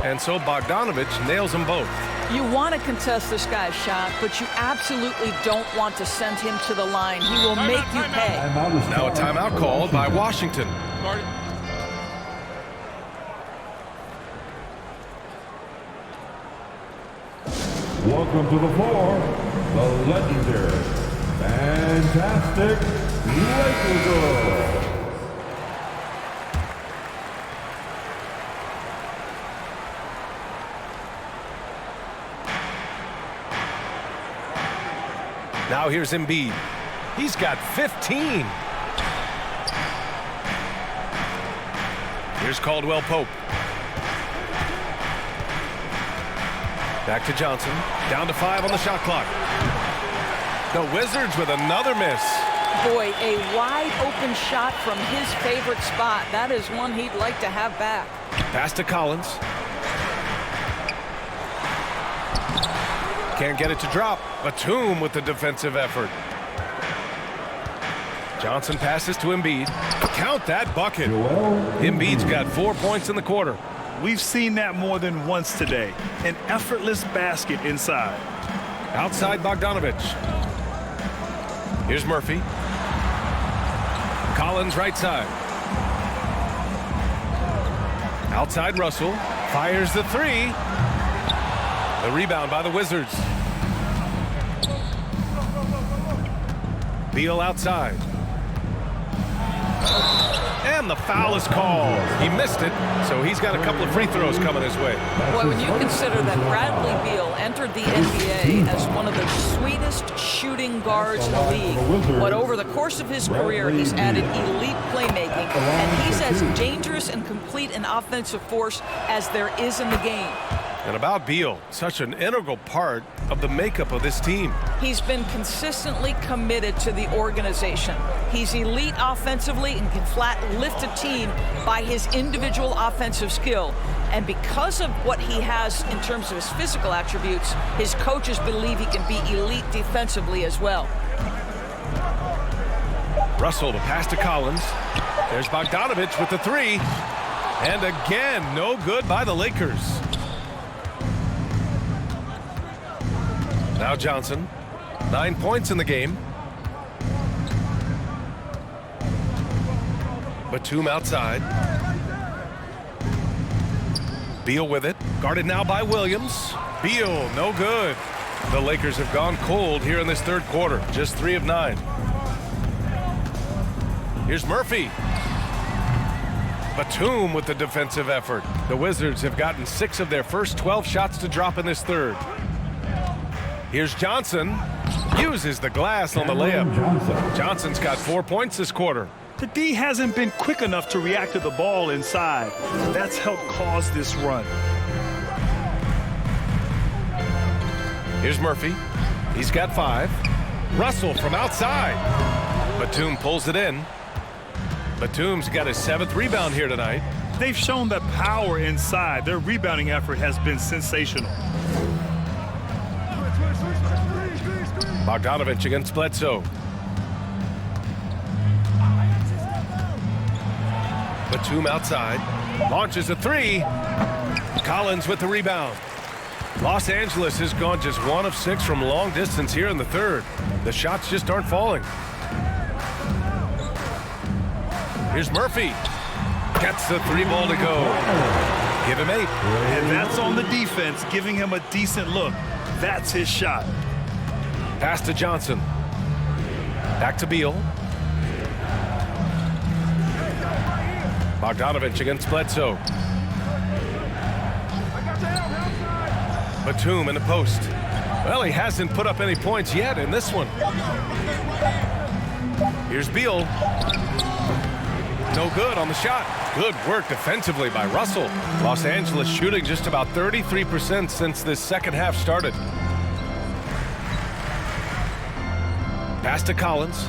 And so Bogdanovich nails them both. You want to contest this guy's shot, but you absolutely don't want to send him to the line. He will make you pay. Now a timeout called by Washington. Welcome to the floor, the legendary, fantastic Lakers girls. Now here's Embiid. He's got 15. Here's Caldwell Pope. Back to Johnson. Down to 5 on the shot clock. The Wizards with another miss. Boy, a wide open shot from his favorite spot. That is one he'd like to have back. Pass to Collins. Can't get it to drop. Batum with the defensive effort. Johnson passes to Embiid. Count that bucket. Embiid's got 4 points in the quarter. We've seen that more than once today. An effortless basket inside. Outside Bogdanovich. Here's Murphy. Collins right side. Outside Russell. Fires the 3. The rebound by the Wizards. Beal outside. And the foul is called. He missed it, so he's got a couple of free throws coming his way. Boy, when you consider that Bradley Beal entered the NBA as one of the sweetest shooting guards in the league, but over the course of his career, he's added elite playmaking, and he's as dangerous and complete an offensive force as there is in the game. And about Beal, such an integral part of the makeup of this team. He's been consistently committed to the organization. He's elite offensively and can flat lift a team by his individual offensive skill. And because of what he has in terms of his physical attributes, his coaches believe he can be elite defensively as well. Russell, the pass to Collins. There's Bogdanovich with the 3. And again, no good by the Lakers. Now Johnson, 9 points in the game. Batum outside. Beal with it, guarded now by Williams. Beal, no good. The Lakers have gone cold here in this third quarter, just 3 of 9. Here's Murphy. Batum with the defensive effort. The Wizards have gotten 6 of their first 12 shots to drop in this third. Here's Johnson. Uses the glass on the layup. Johnson's got 4 points this quarter. The D hasn't been quick enough to react to the ball inside. That's helped cause this run. Here's Murphy. He's got 5. Russell from outside. Batum pulls it in. Batum's got his 7th rebound here tonight. They've shown that power inside. Their rebounding effort has been sensational. Bogdanovich against Bledsoe. Batum outside. Launches a 3. Collins with the rebound. Los Angeles has gone just 1 of 6 from long distance here in the third. The shots just aren't falling. Here's Murphy. Gets the 3 ball to go. Give him 8. And that's on the defense, giving him a decent look. That's his shot. Pass to Johnson. Back to Beal. Bogdanovich against Bledsoe. Batum in the post. Well, he hasn't put up any points yet in this one. Here's Beal. No good on the shot. Good work defensively by Russell. Los Angeles shooting just about 33% since this second half started. Pass to Collins.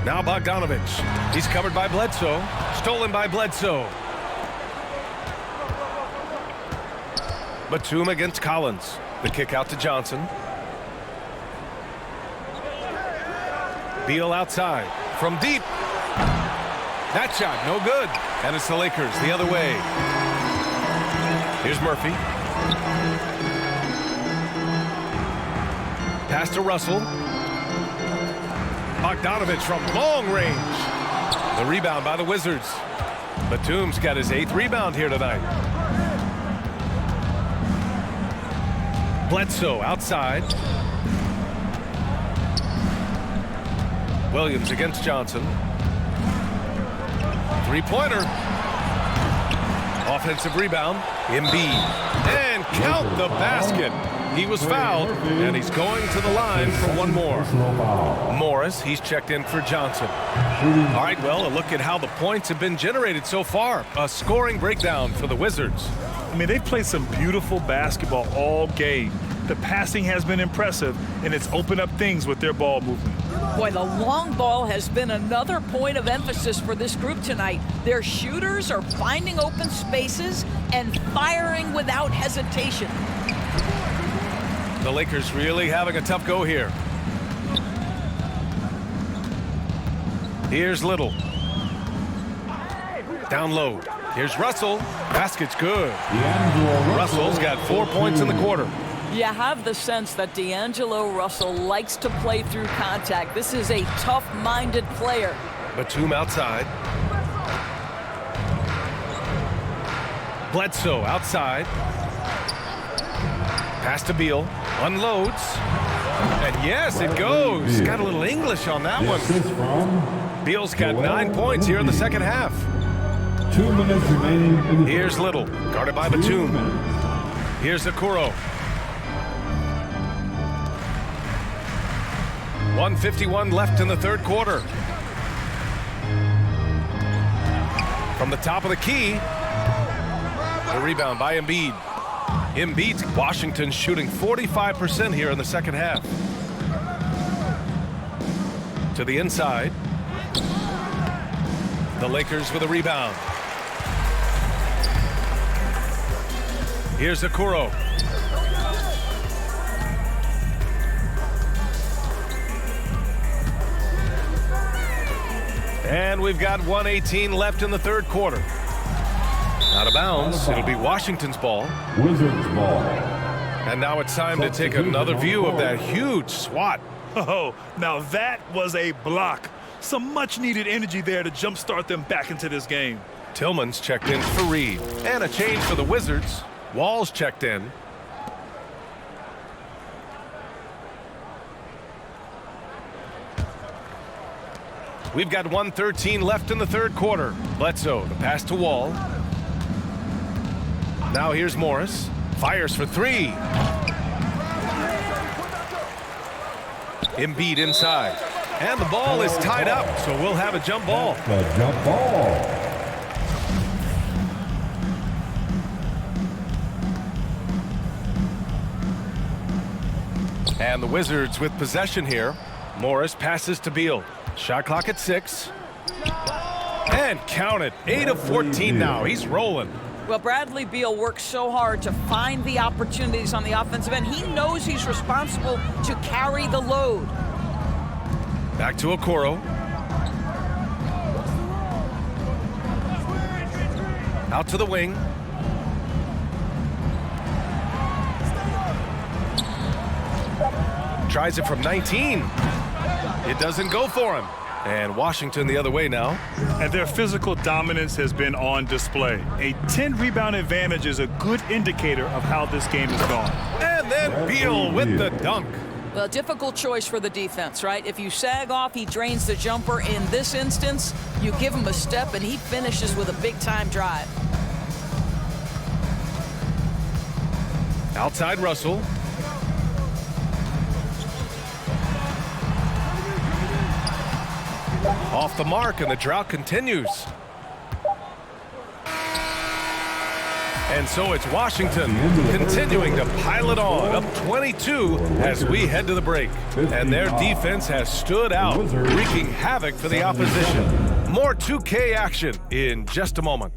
Now Bogdanovich. He's covered by Bledsoe. Stolen by Bledsoe. Batum against Collins. The kick out to Johnson. Beal outside. From deep. That shot, no good. And it's the Lakers the other way. Here's Murphy. Pass to Russell. Bogdanovich from long range. The rebound by the Wizards. Batum's got his 8th rebound here tonight. Bledsoe outside. Williams against Johnson. Three-pointer. Offensive rebound. Embiid. And count the basket. He was fouled, and he's going to the line for one more. Morris, he's checked in for Johnson. All right, well, a look at how the points have been generated so far. A scoring breakdown for the Wizards. I mean, they've played some beautiful basketball all game. The passing has been impressive, and it's opened up things with their ball movement. Boy, the long ball has been another point of emphasis for this group tonight. Their shooters are finding open spaces and firing without hesitation. The Lakers really having a tough go here. Here's Little. Down low. Here's Russell. Basket's good. Russell's got 4 points in the quarter. You have the sense that D'Angelo Russell likes to play through contact. This is a tough-minded player. Batum outside. Bledsoe outside. Pass to Beal. Unloads. And yes, it goes. Got a little English on that one. Beal's got 9 points here in the second half. 2 minutes remaining. Here's Little. Guarded by Batum. Here's Okoro. 1:51 left in the third quarter. From the top of the key. The rebound by Embiid. Embiid's Washington shooting 45% here in the second half. To the inside. The Lakers with a rebound. Here's Okoro. And we've got 1:18 left in the third quarter. Out of bounds. It'll be Washington's ball. Wizards ball. And now it's time to take another view of that huge swat. Oh, now that was a block. Some much-needed energy there to jumpstart them back into this game. Tillman's checked in for Reed. And a change for the Wizards. Wall's checked in. We've got 1:13 left in the third quarter. Bledsoe, the pass to Wall. Now here's Morris. Fires for three. Embiid inside. And the ball is tied up, so we'll have a jump ball. A jump ball. And the Wizards with possession here. Morris passes to Beal. Shot clock at 6. And count it. 8 of 14 now. He's rolling. Well, Bradley Beal works so hard to find the opportunities on the offensive end. He knows he's responsible to carry the load. Back to Okoro. Out to the wing. Tries it from 19. It doesn't go for him. And Washington the other way now. And their physical dominance has been on display. A 10-rebound advantage is a good indicator of how this game has gone. And then Beal with the dunk. Well, difficult choice for the defense, right? If you sag off, he drains the jumper. In this instance, you give him a step, and he finishes with a big-time drive. Outside Russell. Off the mark, and the drought continues. And so it's Washington continuing to pile it on, up 22 as we head to the break. And their defense has stood out, wreaking havoc for the opposition. More 2K action in just a moment.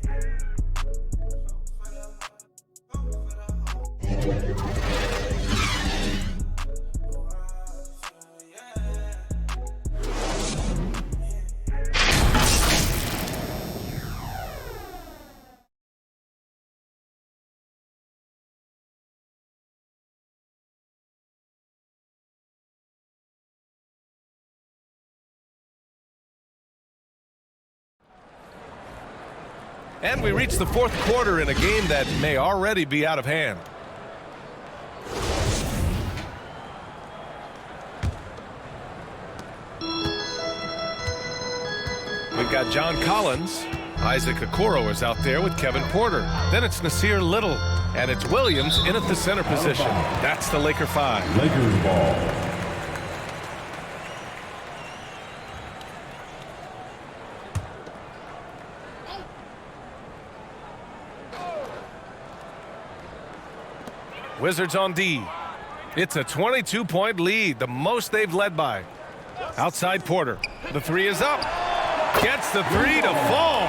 And we reach the fourth quarter in a game that may already be out of hand. We've got John Collins. Isaac Okoro is out there with Kevin Porter. Then it's Nasir Little. And it's Williams in at the center position. That's the Laker 5. Lakers ball. Wizards on D. It's a 22-point lead, the most they've led by. Outside Porter. The three is up. Gets the three to fall.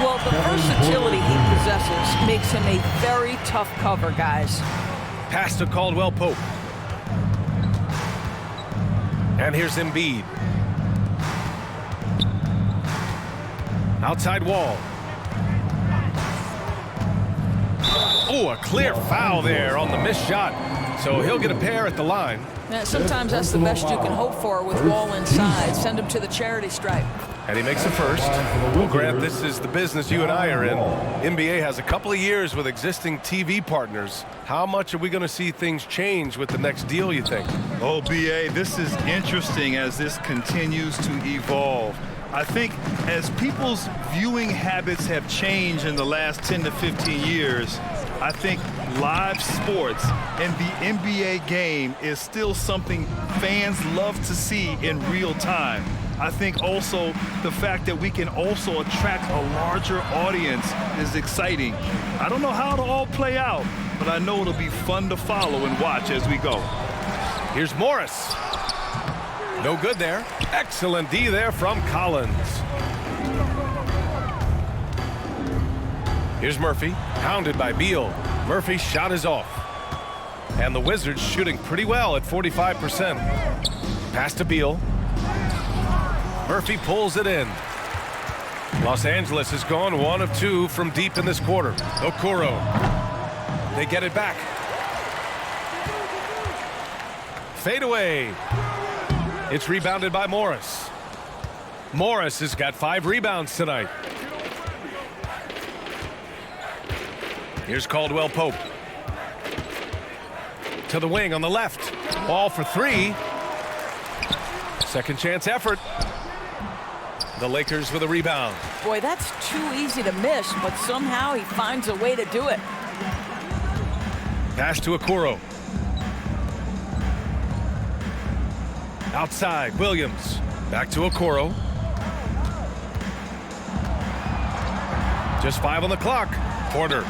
Well, the versatility he possesses makes him a very tough cover, guys. Pass to Caldwell Pope. And here's Embiid. Outside Wall. Oh, a clear foul there on the missed shot. So he'll get a pair at the line. Yeah, sometimes that's the best you can hope for with Wall inside. Send him to the charity stripe. And he makes it first. Well, Grant, this is the business you and I are in. NBA has a couple of years with existing TV partners. How much are we going to see things change with the next deal, you think? Oh, BA, this is interesting as this continues to evolve. I think as people's viewing habits have changed in the last 10 to 15 years, I think live sports and the NBA game is still something fans love to see in real time. I think also the fact that we can also attract a larger audience is exciting. I don't know how it'll all play out, but I know it'll be fun to follow and watch as we go. Here's Morris. No good there. Excellent D there from Collins. Here's Murphy, hounded by Beal. Murphy's shot is off. And the Wizards shooting pretty well at 45%. Pass to Beal. Murphy pulls it in. Los Angeles has gone 1 of 2 from deep in this quarter. Okoro. They get it back. Fade away. It's rebounded by Morris. Morris has got 5 rebounds tonight. Here's Caldwell Pope. To the wing on the left. Ball for 3. Second chance effort. The Lakers with a rebound. Boy, that's too easy to miss, but somehow he finds a way to do it. Pass to Okoro. Outside, Williams. Back to Okoro. Just 5 on the clock. Porter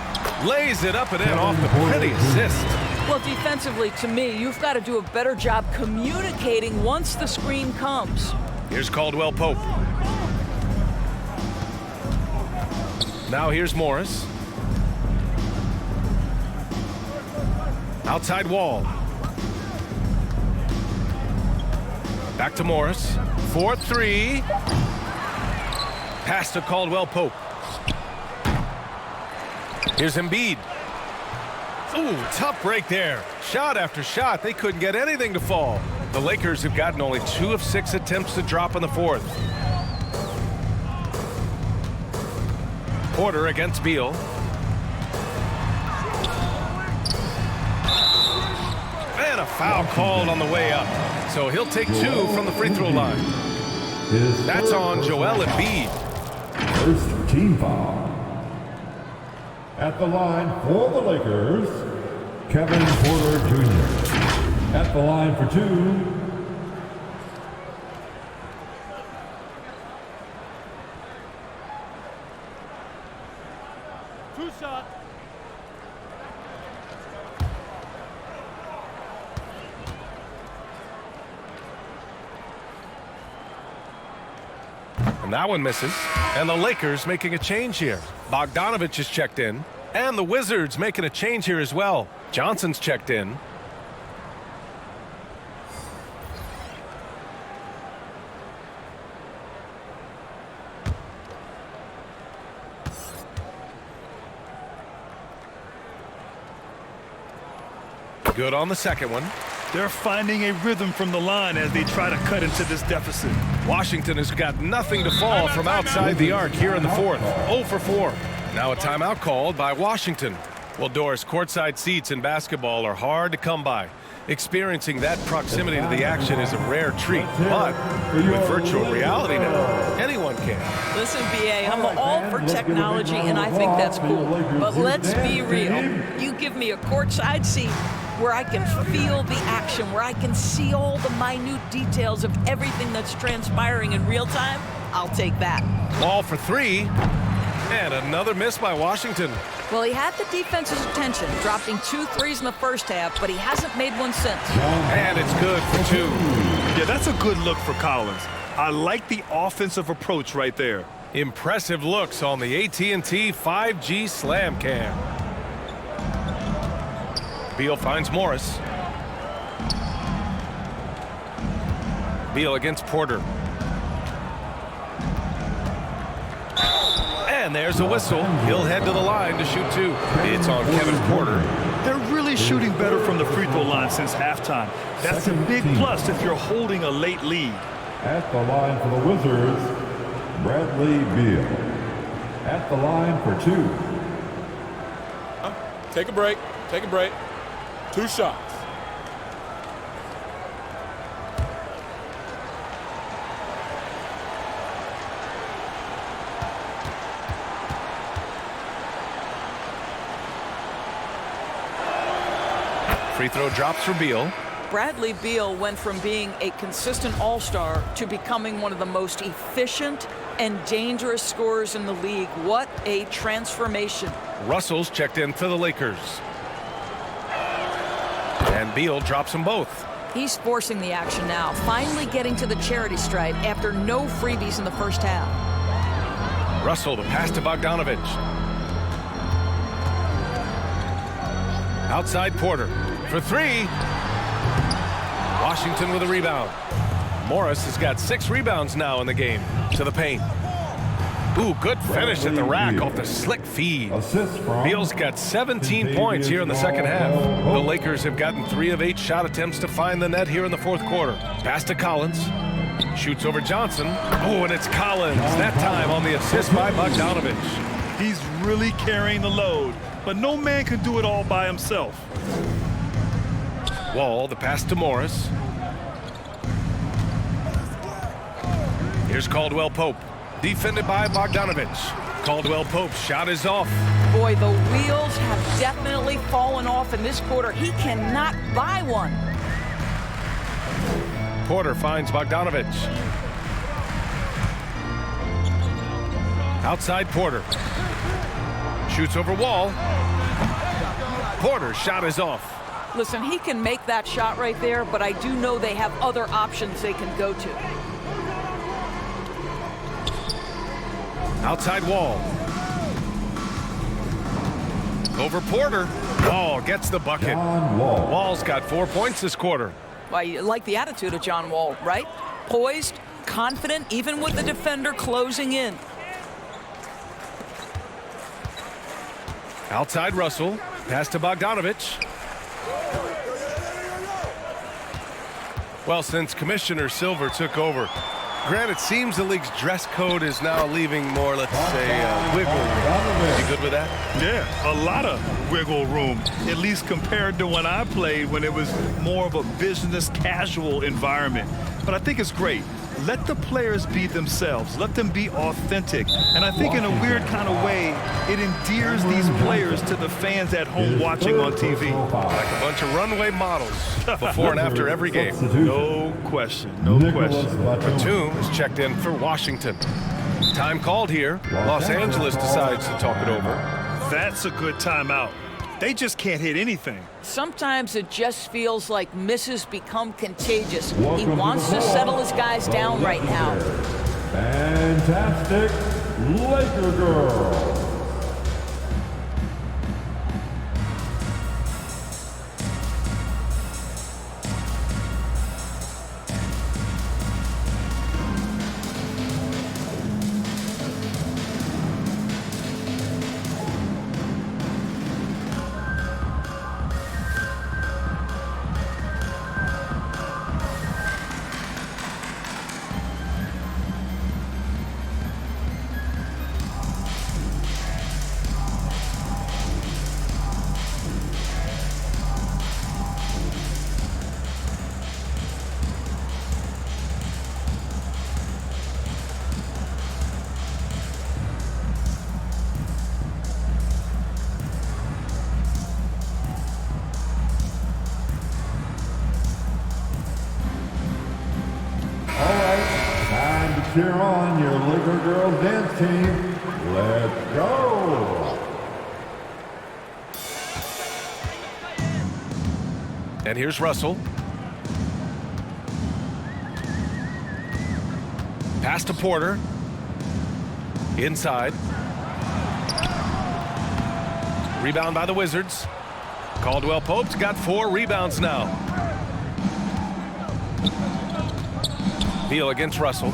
lays it up and in off the pretty assist. Well, defensively, to me, you've got to do a better job communicating once the screen comes. Here's Caldwell Pope. Now here's Morris. Outside Wall. Back to Morris. 4-3. Pass to Caldwell Pope. Here's Embiid. Ooh, tough break there. Shot after shot. They couldn't get anything to fall. The Lakers have gotten only 2 of 6 attempts to drop in the fourth. Porter against Beal. And a foul called on the way up. So he'll take 2 from the free throw line. That's on Joel Embiid. First team foul. At the line for the Lakers, Kevin Porter Jr. At the line for 2. Shot. And that one misses. And the Lakers making a change here. Bogdanovich is checked in. And the Wizards making a change here as well. Johnson's checked in. Good on the second one. They're finding a rhythm from the line as they try to cut into this deficit. Washington has got nothing to fall from outside the arc here in the fourth. 0 for 4. Now a timeout called by Washington. Well, Doris, courtside seats in basketball are hard to come by. Experiencing that proximity to the action is a rare treat, but with virtual reality now, anyone can. Listen, BA, I'm all for technology, and I think that's cool. But let's be real. You give me a courtside seat where I can feel the action, where I can see all the minute details of everything that's transpiring in real time, I'll take that. Ball for 3, and another miss by Washington. Well, he had the defense's attention, dropping 2 threes in the first half, but he hasn't made one since. And it's good for 2. Yeah, that's a good look for Collins. I like the offensive approach right there. Impressive looks on the AT&T 5G Slam Cam. Beal finds Morris. Beal against Porter. And there's a whistle. He'll head to the line to shoot 2. It's on Kevin Porter. They're really shooting better from the free throw line since halftime. That's a big plus if you're holding a late lead. At the line for the Wizards, Bradley Beal. At the line for 2. Take a break. Take a break. 2 shots. Free throw drops for Beal. Bradley Beal went from being a consistent all-star to becoming one of the most efficient and dangerous scorers in the league. What a transformation. Russell's checked in for the Lakers. And Beal drops them both. He's forcing the action now, finally getting to the charity stripe after no freebies in the first half. Russell, the pass to Bogdanovich. Outside Porter for 3. Washington with a rebound. Morris has got 6 rebounds now in the game. To the paint. Ooh, good finish at the rack off the slick feed. Beal's got 17 points here in the second half. The Lakers have gotten 3 of 8 shot attempts to find the net here in the fourth quarter. Pass to Collins. Shoots over Johnson. Oh, and it's Collins. That time on the assist by Bogdanovich. He's really carrying the load, but no man can do it all by himself. Wall, the pass to Morris. Here's Caldwell Pope. Defended by Bogdanovich. Caldwell Pope's shot is off. Boy, the wheels have definitely fallen off in this quarter. He cannot buy one. Porter finds Bogdanovich. Outside Porter. Shoots over Wall. Porter's shot is off. Listen, he can make that shot right there, but I do know they have other options they can go to. Outside Wall. Over Porter. Wall gets the bucket. Wall's got 4 points this quarter. Well, you like the attitude of John Wall, right? Poised, confident, even with the defender closing in. Outside Russell. Pass to Bogdanovich. Well, since Commissioner Silver took over, Grant, it seems the league's dress code is now leaving more, let's say, wiggle room. You good with that? Yeah, a lot of wiggle room, at least compared to when I played when it was more of a business casual environment. But I think it's great. let the players be themselves. Let them be authentic. And I think in a weird kind of way, it endears these players to the fans at home watching on TV. Like a bunch of runway models before and after every game. No question, no question. Batum is checked in for Washington. Time called here. Los Angeles decides to talk it over. That's a good timeout. They just can't hit anything. Sometimes it just feels like misses become contagious. He wants to settle his guys down right now. Fantastic Laker girl. Cheer on your Laker Girls dance team. Let's go. And here's Russell. Pass to Porter. Inside. Rebound by the Wizards. Caldwell Pope's got 4 rebounds now. Beal against Russell.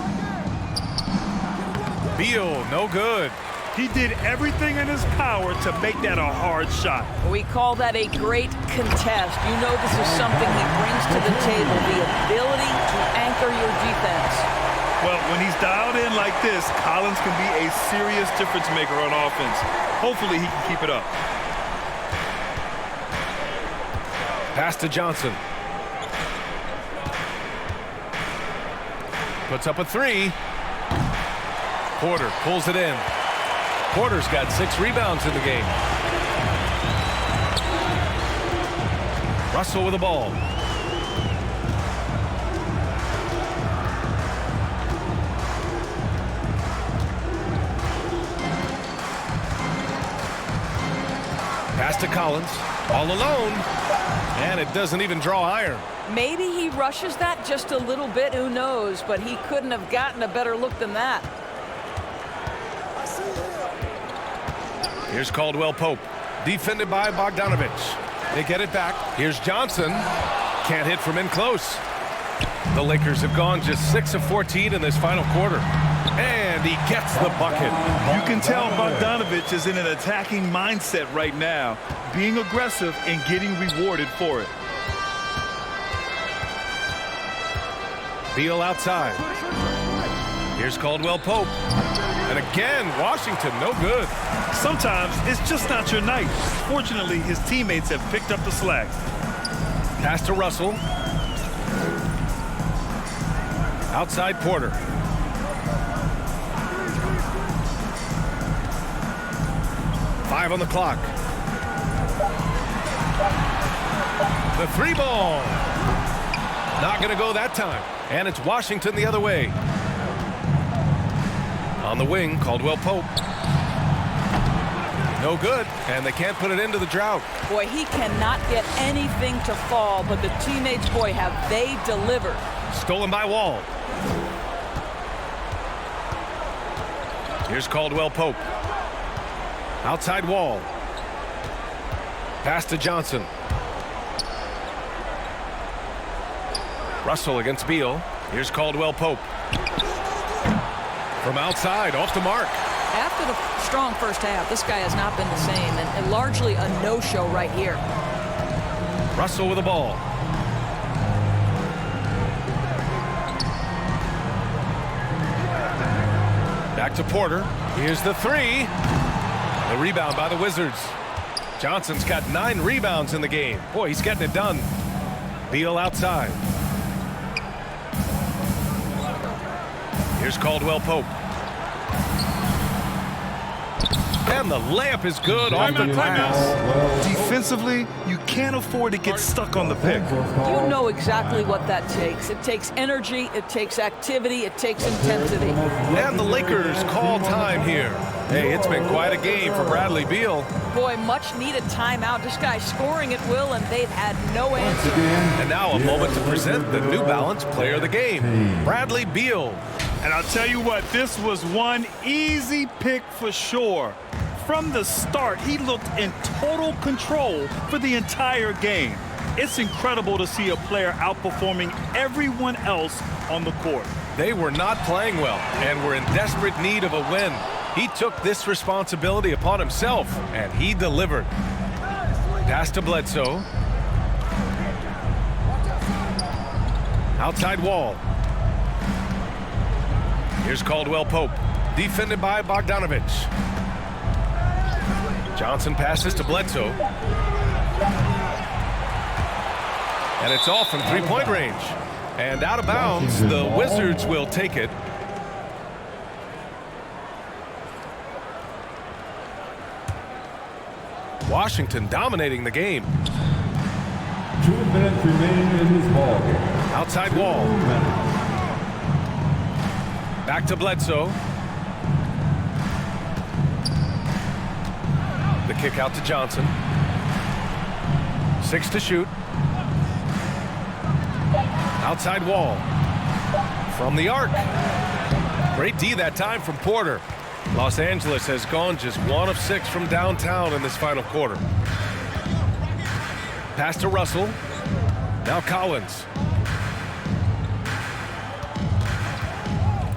Beal, no good. He did everything in his power to make that a hard shot. We call that a great contest. You know this is something he brings to the table, the ability to anchor your defense. Well, when he's dialed in like this, Collins can be a serious difference maker on offense. Hopefully he can keep it up. Pass to Johnson. Puts up a 3. Porter pulls it in. Porter's got 6 rebounds in the game. Russell with the ball. Pass to Collins. All alone. And it doesn't even draw iron. Maybe he rushes that just a little bit, who knows, but he couldn't have gotten a better look than that. Here's Caldwell Pope, defended by Bogdanovich. They get it back. Here's Johnson. Can't hit from in close. The Lakers have gone just 6 of 14 in this final quarter. And he gets the bucket. You can tell Bogdanovich is in an attacking mindset right now, being aggressive and getting rewarded for it. Beal outside. Here's Caldwell Pope. And again, Washington, no good. Sometimes it's just not your night. Fortunately, his teammates have picked up the slack. Pass to Russell. Outside Porter. Five on the clock. The 3 ball. Not going to go that time. And it's Washington the other way. On the wing, Caldwell Pope. No good, and they can't put it into the drought. Boy, he cannot get anything to fall, but the teammates, boy, have they delivered. Stolen by Wall. Here's Caldwell Pope. Outside Wall. Pass to Johnson. Russell against Beal. Here's Caldwell Pope. From outside, off the mark. After the strong first half, this guy has not been the same, and largely a no-show right here. Russell with the ball. Back to Porter. Here's the 3. The rebound by the Wizards. Johnson's got 9 rebounds in the game. Boy, he's getting it done. Beal outside. Here's Caldwell Pope. And the layup is good off the glass. Defensively, you can't afford to get stuck on the pick. You know exactly what that takes. It takes energy, it takes activity, it takes intensity. And the Lakers call time here. Hey, it's been quite a game for Bradley Beal. Boy, much needed timeout. This guy's scoring at will, and they've had no answer. And now a moment to present the New Balance Player of the Game, Bradley Beal. And I'll tell you what, this was one easy pick for sure. From the start, he looked in total control for the entire game. It's incredible to see a player outperforming everyone else on the court. They were not playing well and were in desperate need of a win. He took this responsibility upon himself, and he delivered. Pass to Bledsoe. Outside wall. Here's Caldwell Pope, defended by Bogdanovich. Johnson passes to Bledsoe. And it's off from three-point range. And out of bounds, the Wizards will take it. Washington dominating the game. 2 minutes remaining in this ball game. Outside wall. Back to Bledsoe. The kick out to Johnson. 6 to shoot. Outside wall. From the arc. Great D that time from Porter. Los Angeles has gone just 1 of 6 from downtown in this final quarter. Pass to Russell. Now Collins.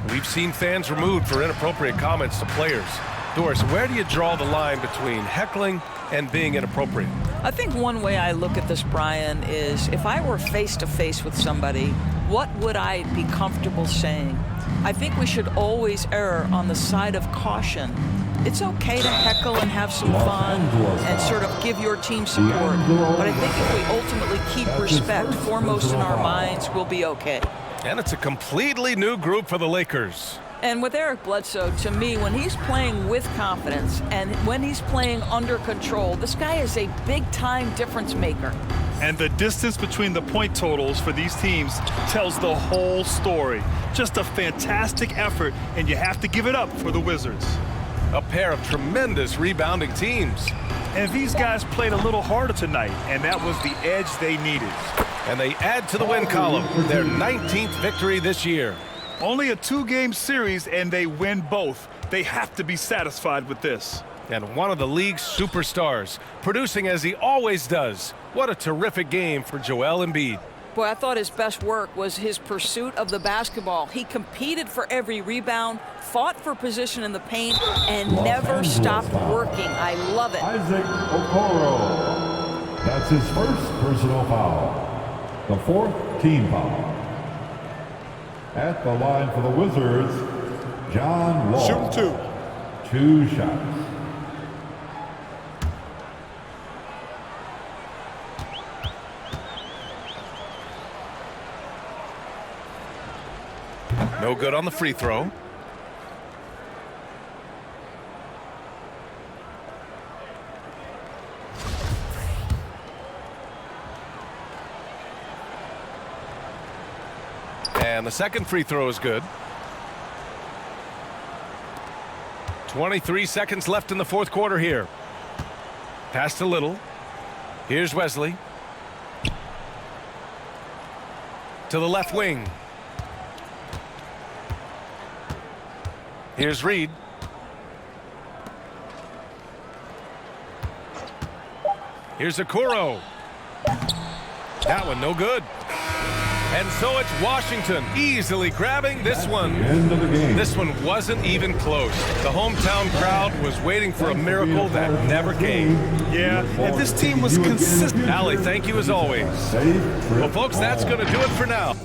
We've seen fans removed for inappropriate comments to players. Doris, where do you draw the line between heckling and being inappropriate? I think one way I look at this, Brian, is if I were face-to-face with somebody, what would I be comfortable saying? I think we should always err on the side of caution. It's okay to heckle and have some fun and sort of give your team support. But I think if we ultimately keep respect foremost in our minds, we'll be okay. And it's a completely new group for the Lakers. And with Eric Bledsoe, to me, when he's playing with confidence and when he's playing under control, this guy is a big-time difference maker. And the distance between the point totals for these teams tells the whole story. Just a fantastic effort, and you have to give it up for the Wizards. A pair of tremendous rebounding teams. And these guys played a little harder tonight, and that was the edge they needed. And they add to the win column, their 19th victory this year. Only a 2-game series, and they win both. They have to be satisfied with this. And one of the league's superstars, producing as he always does. What a terrific game for Joel Embiid. Boy, I thought his best work was his pursuit of the basketball. He competed for every rebound, fought for position in the paint, and never stopped working. I love it. Isaac Okoro. That's his first personal foul. The 4th team foul. At the line for the Wizards, John Wall. Shooting 2 shots. No good on the free throw. And the second free throw is good. 23 seconds left in the 4th quarter here. Pass to Little. Here's Wesley. To the left wing. Here's Reed. Here's Okoro. That one no good. And so it's Washington easily grabbing this one. End of the game. This one wasn't even close. The hometown crowd was waiting for a miracle that never came. Yeah, and this team was consistent. Allie, thank you as always. Well, folks, that's going to do it for now.